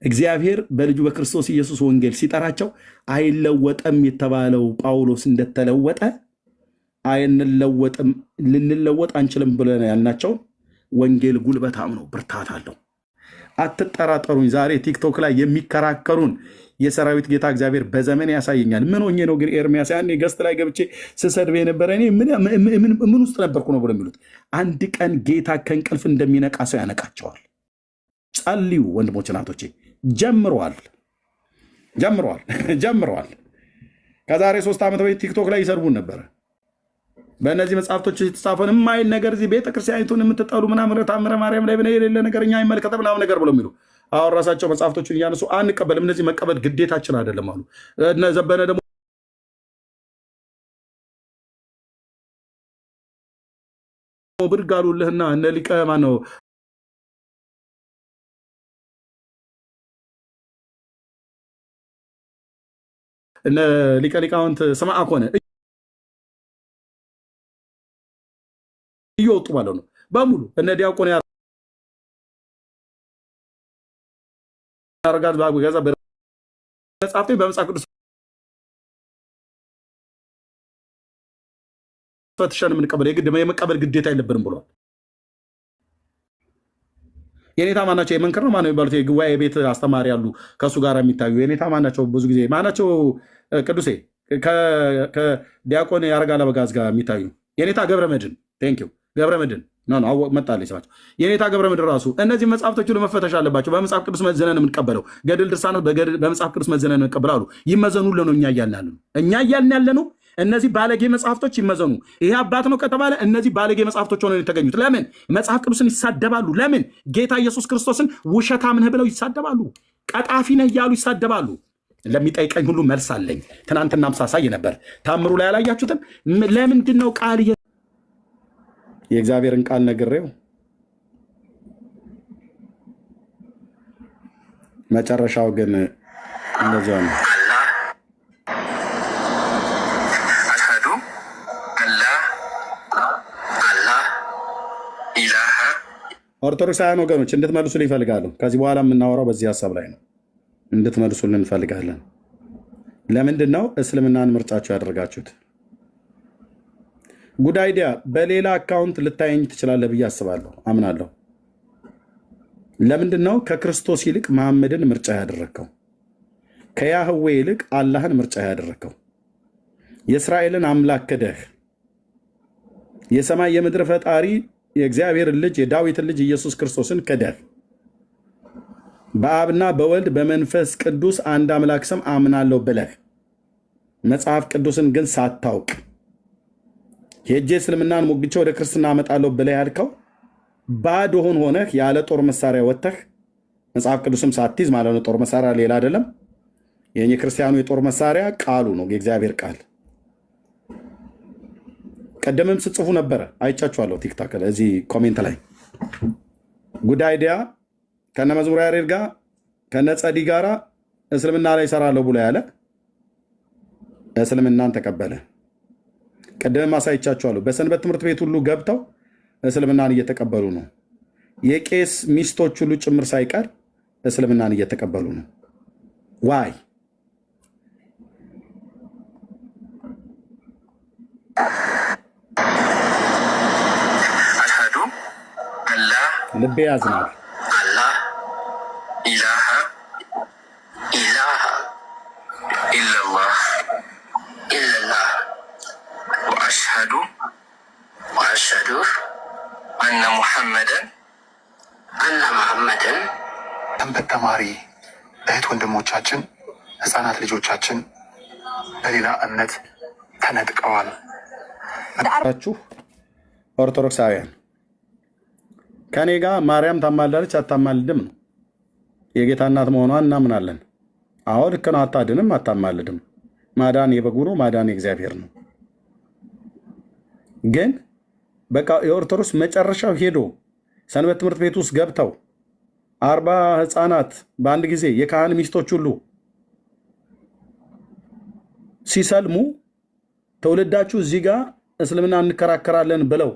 እግዚአብሔር በልጁ በክርስቶስ ኢየሱስ ወንጌል ሲጠራቸው አይለወጥም የተባለው ጳውሎስ እንደተለወጠ አይንለወጥም ልንለወጥ አንችልም ብለን ያልናቸው ወንጌል ጉልበታም ነው፣ ብርታት አለው። አትጠራጠሩኝ። ዛሬ ቲክቶክ ላይ የሚከራከሩን የሰራዊት ጌታ እግዚአብሔር በዘመን ያሳየኛል። ምን ሆኜ ነው ግን ኤርሚያስ ያኔ ገስት ላይ ገብቼ ስሰድብ የነበረ እኔ ምን ውስጥ ነበርኩ ነው ብሎ የሚሉት። አንድ ቀን ጌታ ከእንቅልፍ እንደሚነቃ ሰው ያነቃቸዋል። ጸልዩ ወንድሞች እናቶቼ። ጀምረዋል። ከዛሬ 3 ዓመት በፊት ቲክቶክ ላይ ይሰርቡን ነበረ። በእነዚህ መጽሐፍቶች የተጻፈውን የማይል ነገር እዚህ ቤተክርስቲያኒቱን የምትጠሉ ምናምን ታምረ ማርያም ላይ የሌለ ነገር እኛ ይመልከተ ምናምን ነገር ብለው የሚሉ አሁን ራሳቸው መጽሐፍቶችን እያነሱ አንቀበልም፣ እነዚህ መቀበል ግዴታችን አይደለም አሉ። እነ ዘበነ ደግሞ ብድግ አሉልህና እነ ሊቀ ማነው እነ ሊቀ ሊቃውንት ስምዐ ኮነ እየወጡ ማለት ነው በሙሉ እነ ዲያቆን ያረጋል ባገዛ በመጽሐፍት በመጽሐፍ ቅዱስ ፈትሸን የምንቀበል የመቀበል ግዴታ የለብንም ብሏል። የኔታ ማናቸው የመንክር ነው ማነው የሚባሉት የጉባኤ ቤት አስተማሪ ያሉ ከእሱ ጋር የሚታዩ የኔታ ማናቸው ብዙ ጊዜ ማናቸው ቅዱሴ ከዲያቆን ያረጋል አበጋዝ ጋር የሚታዩ የኔታ ገብረ መድን ቴንኪው ገብረ መድን መጣልኝ ስማቸው የኔታ ገብረ ምድር ራሱ እነዚህ መጽሐፍቶች ሁሉ መፈተሽ አለባቸው። በመጽሐፍ ቅዱስ መዘነን የምንቀበለው ገድል ድርሳናት በመጽሐፍ ቅዱስ መዘነን እንቀበላሉ። ይመዘኑልን ነው እኛ እያልን ያለ ነው። እነዚህ ባለጌ መጽሐፍቶች ይመዘኑ። ይሄ አባት ነው ከተባለ እነዚህ ባለጌ መጽሐፍቶች ሆነው የተገኙት ለምን? መጽሐፍ ቅዱስን ይሳደባሉ። ለምን? ጌታ ኢየሱስ ክርስቶስን ውሸታም ነህ ብለው ይሳደባሉ። ቀጣፊ ነህ እያሉ ይሳደባሉ። ለሚጠይቀኝ ሁሉ መልስ አለኝ። ትናንትናም ሳሳይ ነበር። ታምሩ ላይ አላያችሁትም? ለምንድን ነው ቃል የእግዚአብሔርን ቃል ነግሬው መጨረሻው ግን እንደዚያ ነው። አሽሀዱ አላ ኢላሃ ኦርቶዶክሳውያን ወገኖች እንድትመልሱልን ይፈልጋሉ። ከዚህ በኋላ የምናወራው በዚህ ሀሳብ ላይ ነው። እንድትመልሱልን እንፈልጋለን። ለምንድን ነው እስልምናን ምርጫችሁ ያደርጋችሁት? ጉድ አይዲያ በሌላ አካውንት ልታየኝ ትችላለህ ብዬ አስባለሁ፣ አምናለሁ። ለምንድን ነው ከክርስቶስ ይልቅ መሐመድን ምርጫ ያደረግከው? ከያህዌ ይልቅ አላህን ምርጫ ያደረግከው? የእስራኤልን አምላክ ክደህ የሰማይ የምድር ፈጣሪ የእግዚአብሔርን ልጅ የዳዊትን ልጅ ኢየሱስ ክርስቶስን ክደህ በአብና በወልድ በመንፈስ ቅዱስ አንድ አምላክ ስም አምናለሁ ብለህ መጽሐፍ ቅዱስን ግን ሳታውቅ ሄጄ እስልምናን ሞግቼ ወደ ክርስትና አመጣለሁ ብለህ ያልከው ባዶህን ሆነህ ያለ ጦር መሳሪያ ወጥተህ መጽሐፍ ቅዱስም ሳትይዝ ማለት ነው። ጦር መሳሪያ ሌላ አይደለም። የእኔ ክርስቲያኑ የጦር መሳሪያ ቃሉ ነው፣ የእግዚአብሔር ቃል። ቀደምም ስጽፉ ነበረ አይቻችኋለሁ። ቲክታክ እዚህ ኮሜንት ላይ ጉድ አይዲያ ከነ መዝሙር ያሬድ ጋር ከነ ጸዲ ጋራ እስልምና ላይ ይሰራለሁ ብሎ ያለ እስልምናን ተቀበለ። ቀደም አሳይቻችኋለሁ። በሰንበት ትምህርት ቤት ሁሉ ገብተው እስልምናን እየተቀበሉ ነው። የቄስ ሚስቶች ሁሉ ጭምር ሳይቀር እስልምናን እየተቀበሉ ነው። ዋይ አሽሀዱ አላ ልቤ ያዝናል አላ ኢላሃ ኢለላህ ወአሽሀዱ አነ ሙሐመደን ሰንበት ተማሪ እህት ወንድሞቻችን፣ ህፃናት ልጆቻችን በሌላ እምነት ተነጥቀዋል። ችሁ ኦርቶዶክሳውያን ከኔ ጋር ማርያም ታማልዳለች አታማልድም ነው። የጌታ እናት መሆኗን እናምናለን። አዎ ልክ ነው። አታድንም አታማልድም። ማዳን የበጉ ነው፣ ማዳን የእግዚአብሔር ነው። ግን በቃ የኦርቶዶክስ መጨረሻው ሄዶ ሰንበት ትምህርት ቤት ውስጥ ገብተው 40 ህፃናት በአንድ ጊዜ የካህን ሚስቶች ሁሉ ሲሰልሙ ትውልዳችሁ እዚህ ጋር እስልምና እንከራከራለን ብለው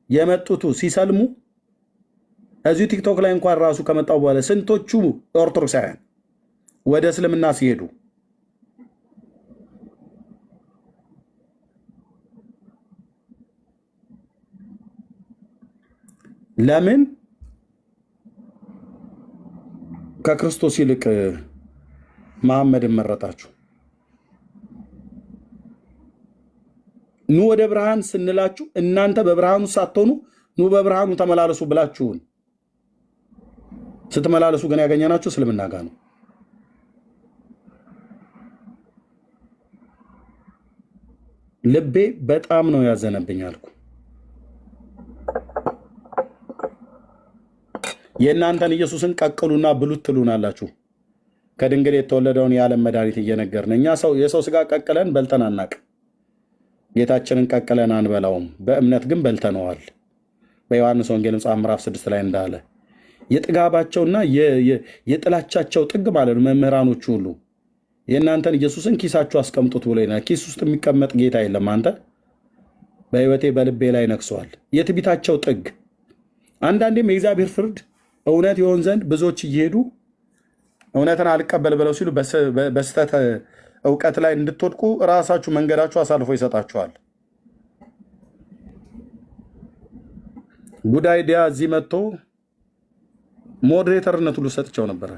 የመጡቱ ሲሰልሙ እዚሁ ቲክቶክ ላይ እንኳን ራሱ ከመጣው በኋላ ስንቶቹ ኦርቶዶክሳውያን ወደ እስልምና ሲሄዱ ለምን ከክርስቶስ ይልቅ መሐመድን መረጣችሁ? ኑ ወደ ብርሃን ስንላችሁ እናንተ በብርሃኑ ሳትሆኑ ኑ በብርሃኑ ተመላለሱ ብላችሁን ስትመላለሱ ግን ያገኘናችሁ እስልምና ጋር ነው። ልቤ በጣም ነው ያዘነብኝ አልኩ። የእናንተን ኢየሱስን ቀቅሉና ብሉት ትሉናላችሁ። ከድንግል የተወለደውን የዓለም መድኃኒት እየነገርን እኛ የሰው ስጋ ቀቅለን በልተን አናቅ። ጌታችንን ቀቅለን አንበላውም፣ በእምነት ግን በልተነዋል። በዮሐንስ ወንጌል ምዕራፍ 6 ላይ እንዳለ የጥጋባቸውና የጥላቻቸው ጥግ ማለት ነው መምህራኖቹ ሁሉ የእናንተን ኢየሱስን ኪሳችሁ አስቀምጡት ብሎ ይላል። ኪስ ውስጥ የሚቀመጥ ጌታ የለም። አንተ በሕይወቴ በልቤ ላይ ነግሷል። የትዕቢታቸው ጥግ። አንዳንዴም የእግዚአብሔር ፍርድ እውነት ይሆን ዘንድ ብዙዎች እየሄዱ እውነትን አልቀበል ብለው ሲሉ በስተት እውቀት ላይ እንድትወድቁ ራሳችሁ መንገዳችሁ አሳልፎ ይሰጣችኋል። ጉዳይ ዲያ እዚህ መጥቶ ሞዴሬተርነት ሁሉ ሰጥቸው ነበረ።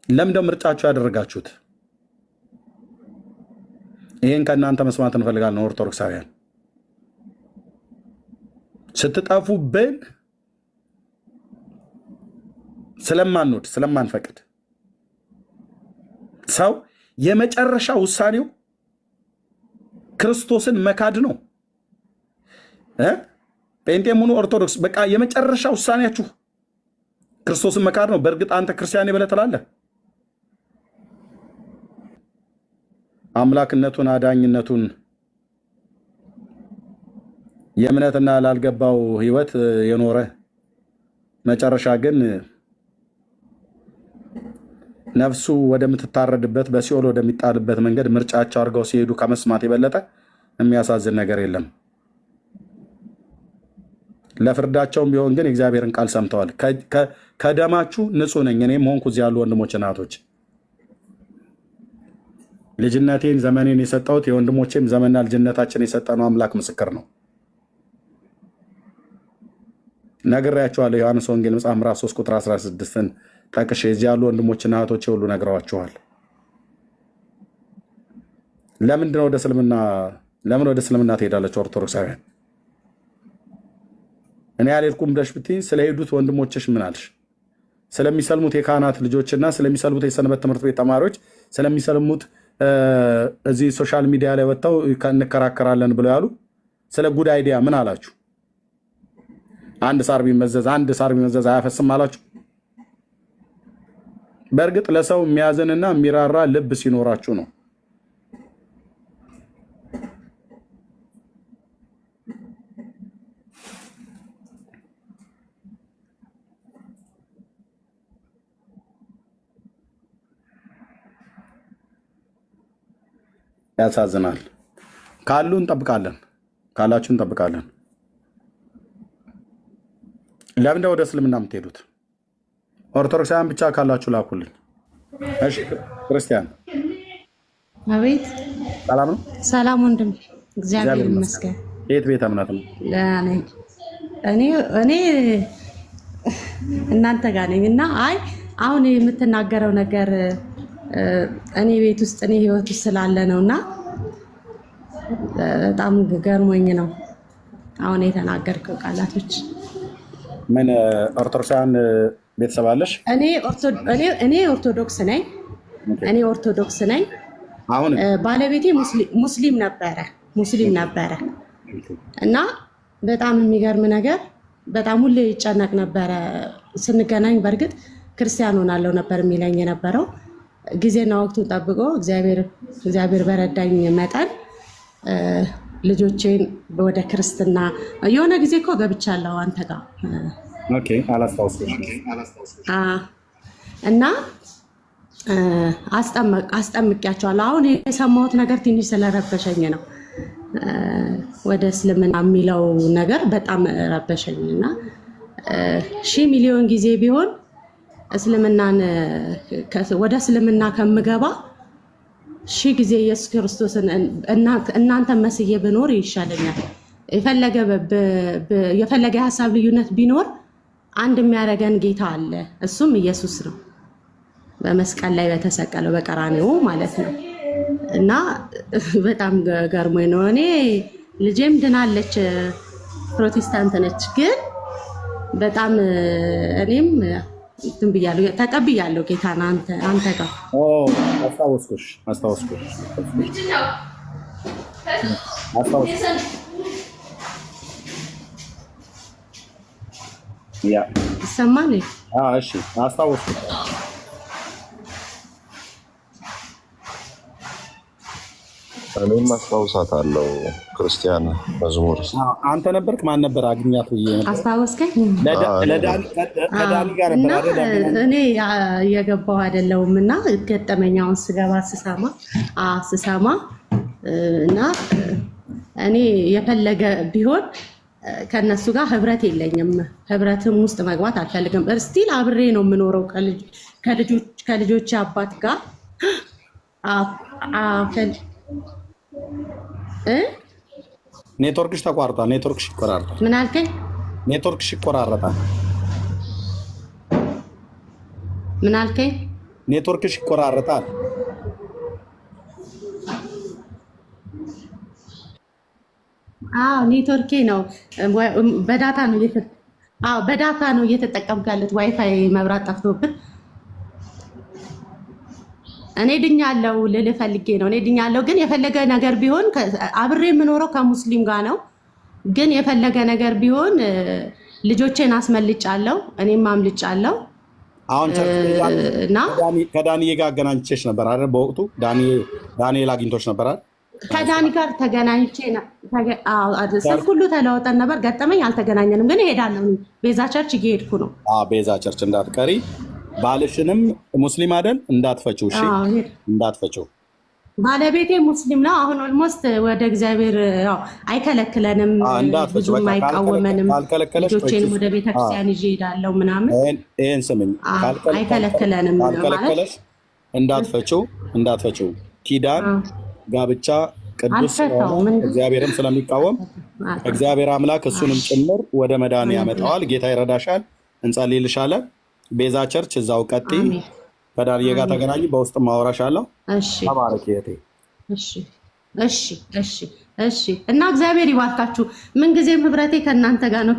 ለምንድነው ምርጫችሁ ያደረጋችሁት? ይሄን ከእናንተ መስማት እንፈልጋለን። ኦርቶዶክሳውያን ስትጠፉብን ስለማንወድ ስለማንፈቅድ ሰው የመጨረሻ ውሳኔው ክርስቶስን መካድ ነው። ጴንጤም ሆኑ ኦርቶዶክስ በቃ የመጨረሻ ውሳኔያችሁ ክርስቶስን መካድ ነው። በእርግጥ አንተ ክርስቲያን ብለህ ትላለህ። አምላክነቱን አዳኝነቱን የእምነትና ላልገባው ህይወት የኖረ መጨረሻ ግን ነፍሱ ወደምትታረድበት በሲኦል ወደሚጣልበት መንገድ ምርጫቸው አድርገው ሲሄዱ ከመስማት የበለጠ የሚያሳዝን ነገር የለም። ለፍርዳቸውም ቢሆን ግን እግዚአብሔርን ቃል ሰምተዋል። ከደማችሁ ንጹህ ነኝ እኔም ሆንኩ እዚህ ያሉ ወንድሞች እናቶች። ልጅነቴን ዘመኔን የሰጠሁት የወንድሞቼም ዘመንና ልጅነታችን የሰጠነው አምላክ ምስክር ነው። ነግሬያችኋለሁ። ዮሐንስ ወንጌል ምዕራፍ 3 ቁጥር 16ን ጠቅሼ እዚህ ያሉ ወንድሞችና እህቶቼ ሁሉ ነግረዋችኋል። ለምን ወደ እስልምና ትሄዳለች ኦርቶዶክሳውያን? እኔ አልሄድኩም ብለሽ ብትይ ስለሄዱት ወንድሞችሽ ምን አልሽ? ስለሚሰልሙት የካህናት ልጆችና ስለሚሰልሙት የሰንበት ትምህርት ቤት ተማሪዎች ስለሚሰልሙት እዚህ ሶሻል ሚዲያ ላይ ወጥተው እንከራከራለን ብለው ያሉ ስለ ጉድ አይዲያ ምን አላችሁ? አንድ ሳር ቢመዘዝ አያፈስም አላችሁ? በእርግጥ ለሰው የሚያዝንና የሚራራ ልብ ሲኖራችሁ ነው። ያሳዝናል። ካሉ እንጠብቃለን፣ ካላችሁ እንጠብቃለን። ለምንድነው ወደ እስልምና የምትሄዱት? ኦርቶዶክሳውያን ብቻ ካላችሁ ላኩልኝ። እሺ ክርስቲያን አቤት። ሰላም ነው? ሰላም ወንድም፣ እግዚአብሔር ይመስገን። የት ቤተ እምነት ነው? እኔ እናንተ ጋር ነኝ እና አይ አሁን የምትናገረው ነገር እኔ ቤት ውስጥ እኔ ህይወት ውስጥ ስላለ ነውና በጣም ገርሞኝ ነው አሁን የተናገርከው ቃላቶች። ምን ኦርቶዶክሳውያን ቤተሰብ አለሽ? እኔ ኦርቶዶክስ ነኝ። አሁን ባለቤቴ ሙስሊም ነበረ እና በጣም የሚገርም ነገር በጣም ሁሌ ይጨነቅ ነበረ። ስንገናኝ በእርግጥ ክርስቲያን ሆናለሁ ነበር የሚለኝ የነበረው። ጊዜና ወቅቱን ጠብቆ እግዚአብሔር በረዳኝ መጠን ልጆቼን ወደ ክርስትና የሆነ ጊዜ እኮ ገብቻለሁ አንተ ጋር እና አስጠምቂያቸዋለሁ። አሁን የሰማሁት ነገር ትንሽ ስለረበሸኝ ነው ወደ እስልምና የሚለው ነገር በጣም ረበሸኝና 1,000 ሚሊዮን ጊዜ ቢሆን እስልምናን ወደ እስልምና ከምገባ 1000 ጊዜ ኢየሱስ ክርስቶስን እናንተ መስዬ ብኖር ይሻለኛል። የፈለገ ሀሳብ ልዩነት ቢኖር አንድ የሚያደርገን ጌታ አለ፣ እሱም ኢየሱስ ነው። በመስቀል ላይ በተሰቀለው በቀራንዮ ማለት ነው። እና በጣም ገርሞኝ ነው። እኔ ልጄም ድናለች፣ ፕሮቴስታንት ነች። ግን በጣም እኔም እንትን ብያለሁ፣ ተቀብያለሁ ጌታን አንተ ጋር አስታወስኩሽ ይሰማል። እሺ አስታወስኩሽ። እኔም አስታውሳታለሁ። ክርስቲያን መዝሙር አንተ ነበርክ? ማን ነበር? አግኛት ብዬ ነበር። አስታወስከኝ? ከዳኒ ጋር ነበር። እኔ እየገባሁ አይደለሁም እና ገጠመኛውን ስሰማ እና እኔ የፈለገ ቢሆን ከነሱ ጋር ህብረት የለኝም። ህብረትም ውስጥ መግባት አልፈልግም። ስቲል አብሬ ነው የምኖረው ከልጆች አባት ጋር ኔትወርክሽ ተቋርጧል። ኔትወርክሽ ይቆራረጣል። ምን አልከኝ? ኔትወርክሽ ይቆራረጣል። ምን አልከኝ? ኔትወርክሽ ይቆራረጣል። ኔትወርኬ ነው። በዳታ ነው እየተጠቀምኩ ያለሁት። ዋይፋይ መብራት ጠፍቶብን እኔ ድኛለሁ ልልህ ፈልጌ ነው። እኔ ድኛለሁ፣ ግን የፈለገ ነገር ቢሆን አብሬ የምኖረው ከሙስሊም ጋር ነው። ግን የፈለገ ነገር ቢሆን ልጆቼን አስመልጫለሁ፣ እኔም አምልጫለሁ። አሁን እና ከዳንኤ ጋር አገናኝቼሽ ነበር አይደል? በወቅቱ ዳንኤል አግኝቶሽ ነበር አይደል? ከዳኒ ጋር ተገናኝቼ ስልክ ሁሉ ተለወጠን ነበር። ገጠመኝ አልተገናኘንም፣ ግን እሄዳለሁ። ቤዛ ቸርች እየሄድኩ ነው። ቤዛ ቸርች እንዳትቀሪ። ባልሽንም ሙስሊም አይደል? እንዳትፈችው። እሺ፣ እንዳትፈችው። ባለቤቴ ሙስሊም ነው። አሁን ኦልሞስት ወደ እግዚአብሔር አይከለክለንም፣ ብዙም አይቃወመንም። ልጆቼንም ወደ ቤተክርስቲያን ይዤ እሄዳለሁ ምናምን። ይሄን ስምኝ፣ አይከለክለንም። ካልከለከለሽ እንዳትፈችው። ኪዳን ጋብቻ ቅዱስ እግዚአብሔርም ስለሚቃወም እግዚአብሔር አምላክ እሱንም ጭምር ወደ መዳን ያመጣዋል። ጌታ ይረዳሻል። እንጸልይልሻለን። ቤዛ ቸርች እዛው ቀጤ ከዳንኤ ጋር ተገናኝ። በውስጥ ማወራሻለሁ። ተባረክ እህቴ። እሺ። እና እግዚአብሔር ይባርካችሁ። ምንጊዜም ህብረቴ ከእናንተ ጋር ነው፣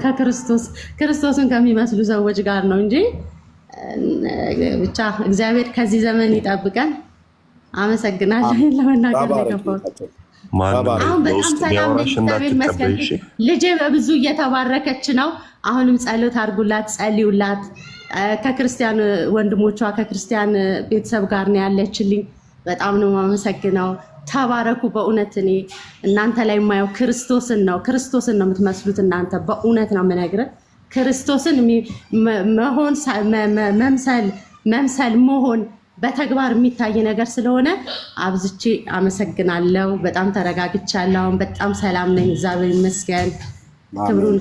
ክርስቶስን ከሚመስሉ ሰዎች ጋር ነው እንጂ ብቻ እግዚአብሔር ከዚህ ዘመን ይጠብቀን። አመሰግናለሁ። ለመናገር የገባሁት አሁን በጣም ሰላም ነኝ፣ እግዚአብሔር ይመስገን። ልጄ በብዙ እየተባረከች ነው። አሁንም ጸሎት አድርጉላት፣ ጸልዩላት። ከክርስቲያን ወንድሞቿ ከክርስቲያን ቤተሰብ ጋር ነው ያለችልኝ። በጣም ነው የማመሰግነው። ተባረኩ። በእውነት እኔ እናንተ ላይ የማየው ክርስቶስን ነው የምትመስሉት እናንተ። በእውነት ነው የምነግርህ። ክርስቶስን መምሰል መሆን በተግባር የሚታይ ነገር ስለሆነ አብዝቼ አመሰግናለሁ። በጣም ተረጋግቻለሁ። አሁን በጣም ሰላም ነኝ፣ እግዚአብሔር ይመስገን። ክብሩን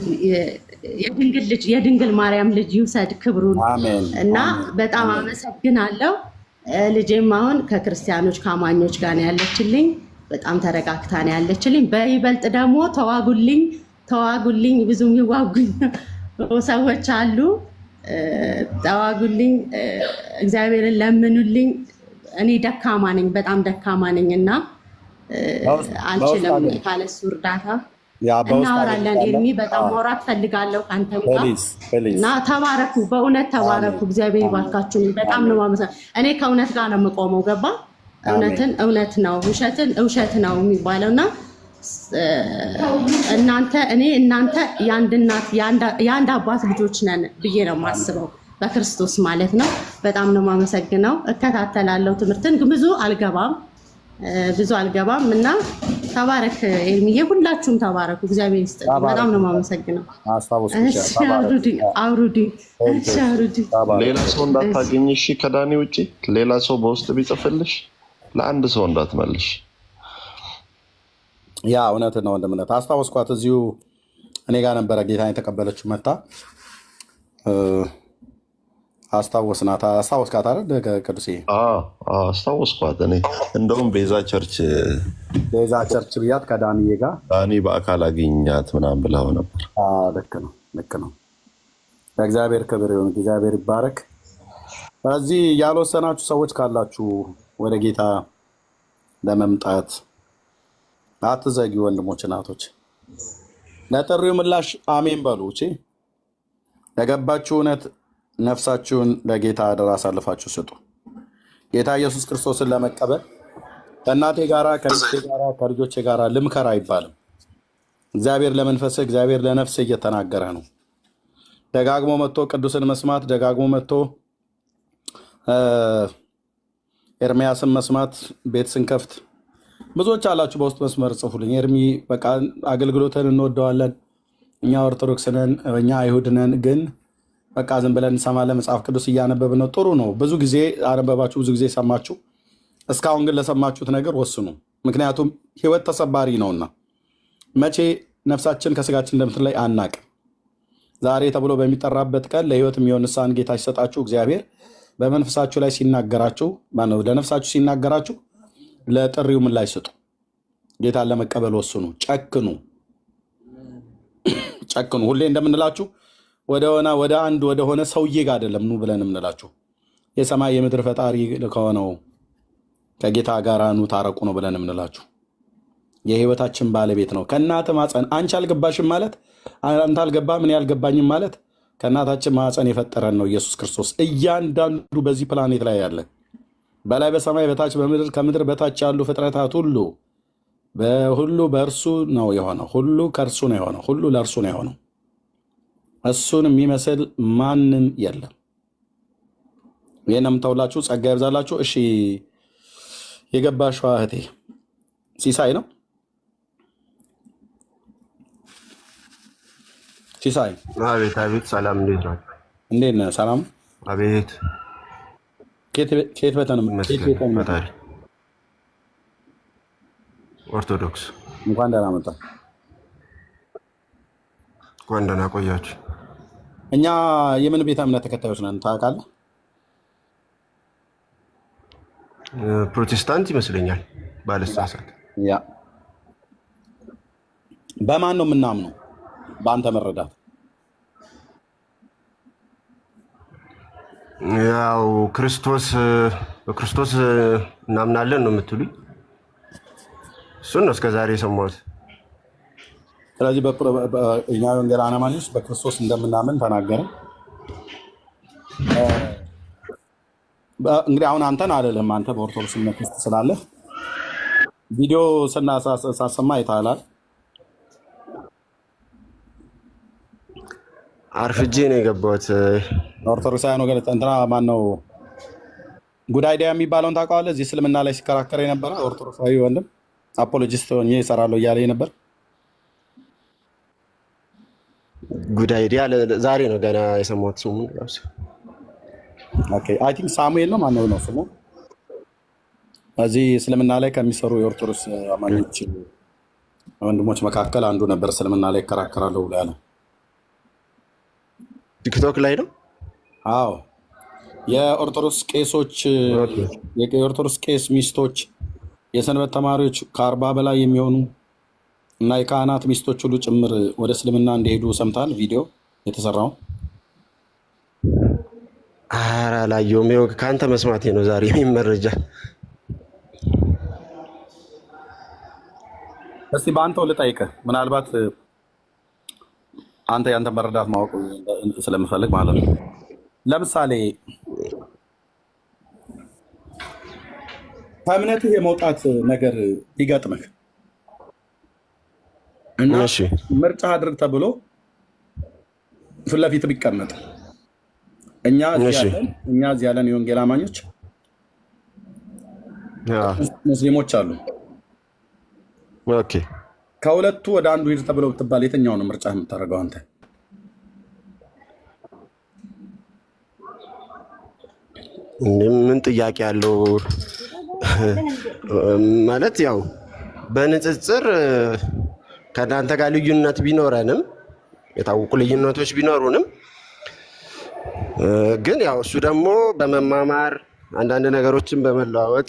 የድንግል ማርያም ልጅ ይውሰድ ክብሩን እና በጣም አመሰግናለሁ። ልጄም አሁን ከክርስቲያኖች ከአማኞች ጋር ነው ያለችልኝ። በጣም ተረጋግታ ነው ያለችልኝ። በይበልጥ ደግሞ ተዋጉልኝ፣ ብዙ የሚዋጉኝ ሰዎች አሉ። ተዋጉልኝ፣ እግዚአብሔርን ለምኑልኝ። እኔ ደካማ ነኝ፣ በጣም ደካማ ነኝ እና አልችልም ካለሱ እርዳታ። እናወራለን። ኤርሚ በጣም ማውራት ፈልጋለሁ ከአንተም ጋር እና ተባረኩ፣ በእውነት ተባረኩ። እግዚአብሔር ይባርካችሁ። በጣም ነው ማመሰግነው። እኔ ከእውነት ጋር ነው የምቆመው። ገባ? እውነትን እውነት ነው፣ ውሸትን ውሸት ነው የሚባለው እና እናንተ የአንድ እናት የአንድ አባት ልጆች ነን ብዬ ነው የማስበው፣ በክርስቶስ ማለት ነው። በጣም ነው የማመሰግነው። እከታተላለሁ ትምህርትን፣ ግን ብዙ አልገባም እና ተባረክ ኤርሚዬ፣ ሁላችሁም ተባረኩ። እግዚአብሔር ይስጥልኝ። በጣም ነው የማመሰግነው። አውሩዲ። ሌላ ሰው እንዳታገኝ እሺ። ከዳኒ ውጭ ሌላ ሰው በውስጥ ቢጽፍልሽ ለአንድ ሰው እንዳትመልሽ። ያ እውነት ነው ወንድምነት። አስታወስኳት። እዚሁ እኔ ጋር ነበረ ጌታን የተቀበለችው መታ አስታወስካት አይደል ቅዱሴ? አስታወስኳት። እኔ እንደውም ቤዛ ቸርች ብያት ከዳንዬ ጋር ዳኒ በአካል አገኛት ምናምን ብለው ነበር። ልክ ነው። ለእግዚአብሔር ክብር ይሁን፣ እግዚአብሔር ይባረክ። ስለዚህ ያልወሰናችሁ ሰዎች ካላችሁ ወደ ጌታ ለመምጣት አትዘጊ ወንድሞች እናቶች። ለጥሪው ምላሽ አሜን በሉ። ለገባችሁ እውነት ነፍሳችሁን ለጌታ አደራ አሳልፋችሁ ስጡ። ጌታ ኢየሱስ ክርስቶስን ለመቀበል ከእናቴ ጋራ ከልጆቼ ጋራ ከልጆቼ ጋራ ልምከር አይባልም። እግዚአብሔር ለመንፈስህ እግዚአብሔር ለነፍስህ እየተናገረ ነው። ደጋግሞ መጥቶ ቅዱስን መስማት፣ ደጋግሞ መጥቶ ኤርሚያስን መስማት ቤት ስንከፍት ብዙዎች አላችሁ። በውስጥ መስመር ጽፉልኝ። ኤርሚ በቃ አገልግሎትን እንወደዋለን፣ እኛ ኦርቶዶክስ ነን፣ እኛ አይሁድ ነን፣ ግን በቃ ዝም ብለን እንሰማለን፣ መጽሐፍ ቅዱስ እያነበብን ነው። ጥሩ ነው። ብዙ ጊዜ አነበባችሁ፣ ብዙ ጊዜ ሰማችሁ። እስካሁን ግን ለሰማችሁት ነገር ወስኑ። ምክንያቱም ህይወት ተሰባሪ ነውና መቼ ነፍሳችን ከስጋችን እንደምትለይ አናቅም። ዛሬ ተብሎ በሚጠራበት ቀን ለህይወት የሚሆን ንስሐን ጌታ ሲሰጣችሁ እግዚአብሔር በመንፈሳችሁ ላይ ሲናገራችሁ ማነው ለነፍሳችሁ ሲናገራችሁ ለጥሪው ምላሽ ስጡ። ጌታን ለመቀበል ወስኑ። ጨክኑ። ሁሌ እንደምንላችሁ ወደሆነ ሰውዬ ጋር አይደለም ኑ ብለን የምንላችሁ የሰማይ የምድር ፈጣሪ ከሆነው ከጌታ ጋር ኑ ታረቁ ነው ብለን የምንላችሁ። የህይወታችን ባለቤት ነው። ከእናት ማፀን አንቺ አልገባሽም ማለት አንተ አልገባም እኔ አልገባኝም ማለት ከእናታችን ማፀን የፈጠረን ነው ኢየሱስ ክርስቶስ። እያንዳንዱ በዚህ ፕላኔት ላይ ያለ በላይ በሰማይ በታች በምድር ከምድር በታች ያሉ ፍጥረታት ሁሉ በእርሱ ነው የሆነው። ሁሉ ከእርሱ ነው የሆነው። ሁሉ ለእርሱ ነው የሆነው። እሱን የሚመስል ማንም የለም። ይህንም ተውላችሁ ጸጋ ይብዛላችሁ። እሺ የገባሽዋ እህቴ ሲሳይ ነው። ሲሳይ አቤት አቤት። ሰላም እንዴት ናችሁ? እንዴት ነህ? ሰላም አቤት። ከየት በተንም ኦርቶዶክስ። እንኳን ደህና መጣ። እንኳን ደህና ቆያችሁ። እኛ የምን ቤተ እምነት ተከታዮች ነን ታውቃለህ? ፕሮቴስታንት ይመስለኛል ባለሳሳት። ያ በማን ነው የምናምነው? በአንተ መረዳት ያው በክርስቶስ እናምናለን ነው የምትሉኝ? እሱን ነው እስከዛሬ የሰማሁት። ስለዚህ እኛ ወንጌል አማኞች በክርስቶስ እንደምናምን ተናገረ። እንግዲህ አሁን አንተን አልልም፣ አንተ በኦርቶዶክስ እምነት ውስጥ ስላለህ ቪዲዮ ሳሰማ አይተሃል። አርፍጄ ነው የገባሁት። ኦርቶዶክሳውያን ወገን እንትና ማነው ጉዳይዲያ የሚባለውን ታውቀዋለህ? እዚህ እስልምና ላይ ሲከራከር የነበረ ኦርቶዶክሳዊ ወንድም አፖሎጂስት ሆኜ እሰራለሁ እያለ ነበር። ጉዳይዲያ ዛሬ ነው ገና የሰማሁት ስሙን። አይ ቲንክ ሳሙኤል ነው ማነው ነው ስሙ። እዚህ እስልምና ላይ ከሚሰሩ የኦርቶዶክስ አማኞች ወንድሞች መካከል አንዱ ነበር። እስልምና ላይ ይከራከራለሁ ብሎ ያለ ቲክቶክ ላይ ነው። አዎ የኦርቶዶክስ ቄሶች የኦርቶዶክስ ቄስ ሚስቶች የሰንበት ተማሪዎች ከ40 በላይ የሚሆኑ እና የካህናት ሚስቶች ሁሉ ጭምር ወደ እስልምና እንደሄዱ ሰምታል። ቪዲዮ የተሰራው ኧረ አላየሁም። ይኸው ከአንተ መስማቴ ነው ዛሬ መረጃ። እስቲ በአንተው ልጠይቅህ፣ ምናልባት አንተ ያንተ መረዳት ማወቅ ስለምፈልግ ማለት ነው። ለምሳሌ ከእምነትህ የመውጣት ነገር ቢገጥምህ እና ምርጫ አድርግ ተብሎ ፊት ለፊት ቢቀመጥ እኛ እዚህ ያለን የወንጌል አማኞች ሙስሊሞች አሉ። ከሁለቱ ወደ አንዱ ሂድ ተብሎ ብትባል የትኛው ነው ምርጫ የምታደርገው አንተ? ምን ጥያቄ ያለው ማለት ያው በንጽጽር ከእናንተ ጋር ልዩነት ቢኖረንም የታወቁ ልዩነቶች ቢኖሩንም ግን ያው እሱ ደግሞ በመማማር አንዳንድ ነገሮችን በመለዋወጥ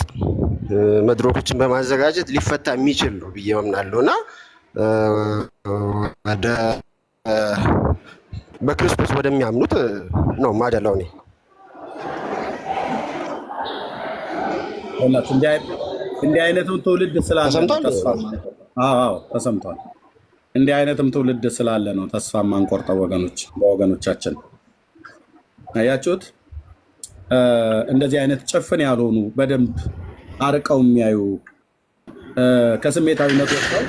መድረኮችን በማዘጋጀት ሊፈታ የሚችል ነው ብዬ አምናለሁ እና ወደ በክርስቶስ ወደሚያምኑት ነው ማደላው እኔ። እንዲህ አይነትም ትውልድ ስላለ ተሰምቷል። እንዲህ አይነትም ትውልድ ስላለ ነው ተስፋ ማንቆርጠው በወገኖቻችን አያችሁት። እንደዚህ አይነት ጭፍን ያልሆኑ በደንብ አርቀው የሚያዩ ከስሜታዊነት ወጥተው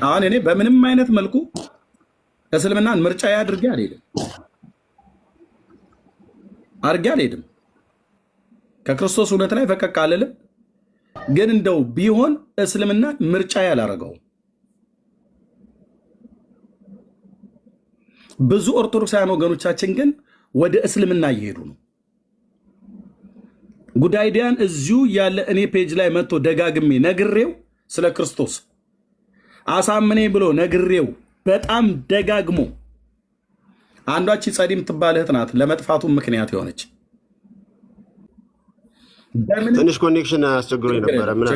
አሁን እኔ በምንም አይነት መልኩ እስልምናን ምርጫ አድርጌ አልሄድም። ከክርስቶስ እውነት ላይ ፈቀቅ አልልም። ግን እንደው ቢሆን እስልምና ምርጫ ያላረገው ብዙ ኦርቶዶክሳውያን ወገኖቻችን ግን ወደ እስልምና እየሄዱ ነው። ጉዳይዲያን እዚሁ ያለ እኔ ፔጅ ላይ መጥቶ ደጋግሜ ነግሬው ስለ ክርስቶስ አሳምኔ ብሎ ነግሬው በጣም ደጋግሞ አንዷች ጸዲ የምትባል እህት ናት ለመጥፋቱ ምክንያት የሆነች ትንሽ ኮኔክሽን አስቸግሮኝ ነበረ። ምን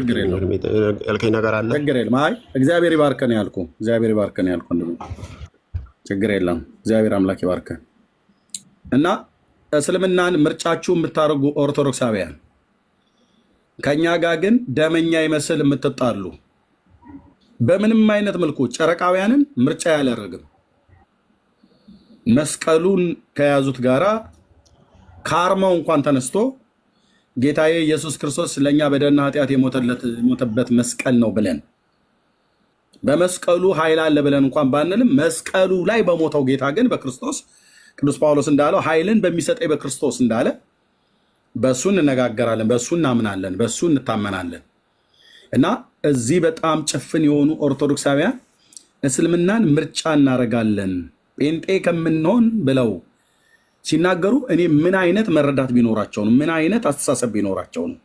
ያልከኝ ነገር አለ? ችግር የለም። አይ እግዚአብሔር ይባርከን ያልኩ ችግር የለም። እግዚአብሔር አምላክ ይባርከን እና እስልምናን ምርጫችሁ የምታደርጉ ኦርቶዶክሳውያን ከኛ ጋር ግን ደመኛ ይመስል የምትጣሉ በምንም አይነት መልኩ ጨረቃውያንን ምርጫ ያላደረግም መስቀሉን ከያዙት ጋራ ከአርማው እንኳን ተነስቶ ጌታዬ ኢየሱስ ክርስቶስ ለኛ በደልና ኃጢአት የሞተበት መስቀል ነው ብለን በመስቀሉ ኃይል አለ ብለን እንኳን ባንልም መስቀሉ ላይ በሞተው ጌታ ግን በክርስቶስ ቅዱስ ጳውሎስ እንዳለው ኃይልን በሚሰጠኝ በክርስቶስ እንዳለ በሱ እንነጋገራለን፣ በሱ እናምናለን፣ በሱ እንታመናለን። እና እዚህ በጣም ጭፍን የሆኑ ኦርቶዶክሳውያን እስልምናን ምርጫ እናደርጋለን ጴንጤ ከምንሆን ብለው ሲናገሩ እኔ ምን አይነት መረዳት ቢኖራቸው ነው? ምን አይነት አስተሳሰብ ቢኖራቸው ነው?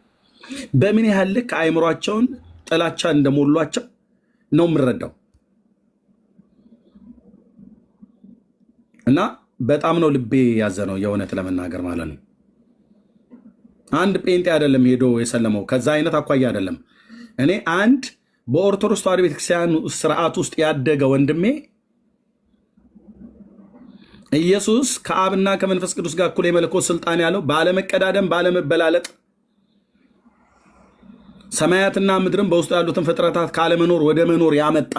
በምን ያህል ልክ አእምሯቸውን ጥላቻ እንደሞሏቸው ነው የምረዳው። እና በጣም ነው ልቤ ያዘነው የእውነት ለመናገር ማለት ነው። አንድ ጴንጤ አይደለም ሄዶ የሰለመው ከዛ አይነት አኳያ አይደለም። እኔ አንድ በኦርቶዶክስ ተዋሕዶ ቤተክርስቲያን ስርዓት ውስጥ ያደገ ወንድሜ ኢየሱስ ከአብና ከመንፈስ ቅዱስ ጋር እኩል የመለኮት ስልጣን ያለው ባለመቀዳደም ባለመበላለጥ ሰማያትና ምድርን በውስጡ ያሉትን ፍጥረታት ካለመኖር ወደ መኖር ያመጣ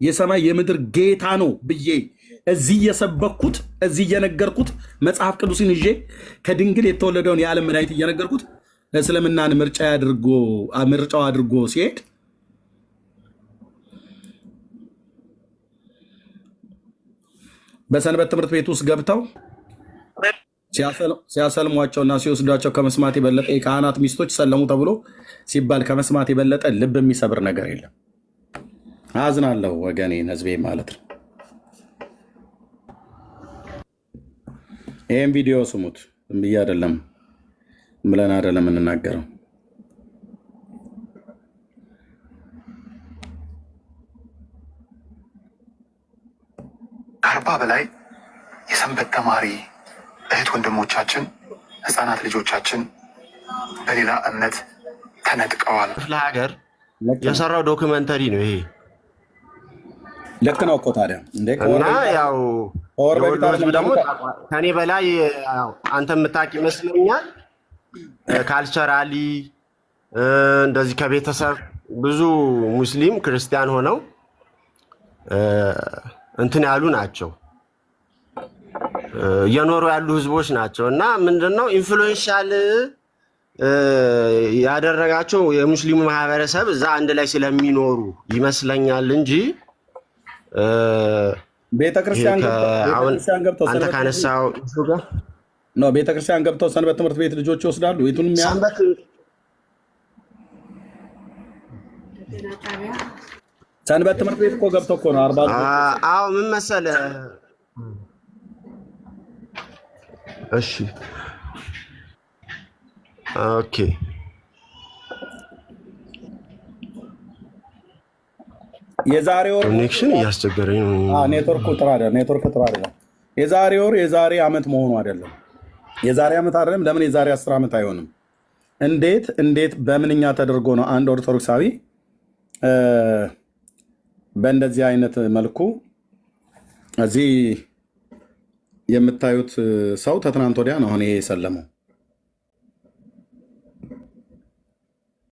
የሰማይ የምድር ጌታ ነው ብዬ እዚህ እየሰበኩት እዚህ እየነገርኩት መጽሐፍ ቅዱስን ይዤ ከድንግል የተወለደውን የዓለም መድኃኒት እየነገርኩት እስልምናን ምርጫው አድርጎ ሲሄድ በሰንበት ትምህርት ቤት ውስጥ ገብተው ሲያሰልሟቸውና ሲወስዷቸው ከመስማት የበለጠ የካህናት ሚስቶች ሰለሙ ተብሎ ሲባል ከመስማት የበለጠ ልብ የሚሰብር ነገር የለም። አዝናለሁ ወገኔን፣ ህዝቤ ማለት ነው። ይህም ቪዲዮ ስሙት ብዬ አይደለም ብለን አይደለም እንናገረው። ከ40 በላይ የሰንበት ተማሪ እህት ወንድሞቻችን፣ ህፃናት ልጆቻችን በሌላ እምነት ተነጥቀዋል። ክፍለ ሀገር የሰራው ዶክመንተሪ ነው ይሄ። ልክ ነው እኮ ታዲያ እና ያው ህዝብ ደግሞ ከኔ በላይ አንተ የምታውቅ ይመስለኛል። ካልቸራሊ እንደዚህ ከቤተሰብ ብዙ ሙስሊም ክርስቲያን ሆነው እንትን ያሉ ናቸው እየኖሩ ያሉ ህዝቦች ናቸው። እና ምንድነው ኢንፍሉዌንሻል ያደረጋቸው የሙስሊሙ ማህበረሰብ እዛ አንድ ላይ ስለሚኖሩ ይመስለኛል እንጂ ቤተክርስቲያን ገብተው አንተ ካነሳው ነው ቤተክርስቲያን ገብተው ሰንበት ትምህርት ቤት ልጆች ይወስዳሉ። የቱንም ሰንበት ትምህርት ቤት እኮ ገብተው እኮ ነው 40 አዎ ምን መሰለህ እሺ ኦኬ የዛሬ ወር ኮኔክሽን እያስቸገረኝ ነው። ኔትወርክ ጥሩ አይደለም። የዛሬ ወር የዛሬ ዓመት መሆኑ አይደለም። የዛሬ ዓመት አይደለም። ለምን የዛሬ 10 ዓመት አይሆንም? እንዴት በምንኛ ተደርጎ ነው አንድ ኦርቶዶክሳዊ በእንደዚህ አይነት መልኩ እዚህ የምታዩት ሰው ተትናንት ወዲያ ነው አሁን ይሄ የሰለመው።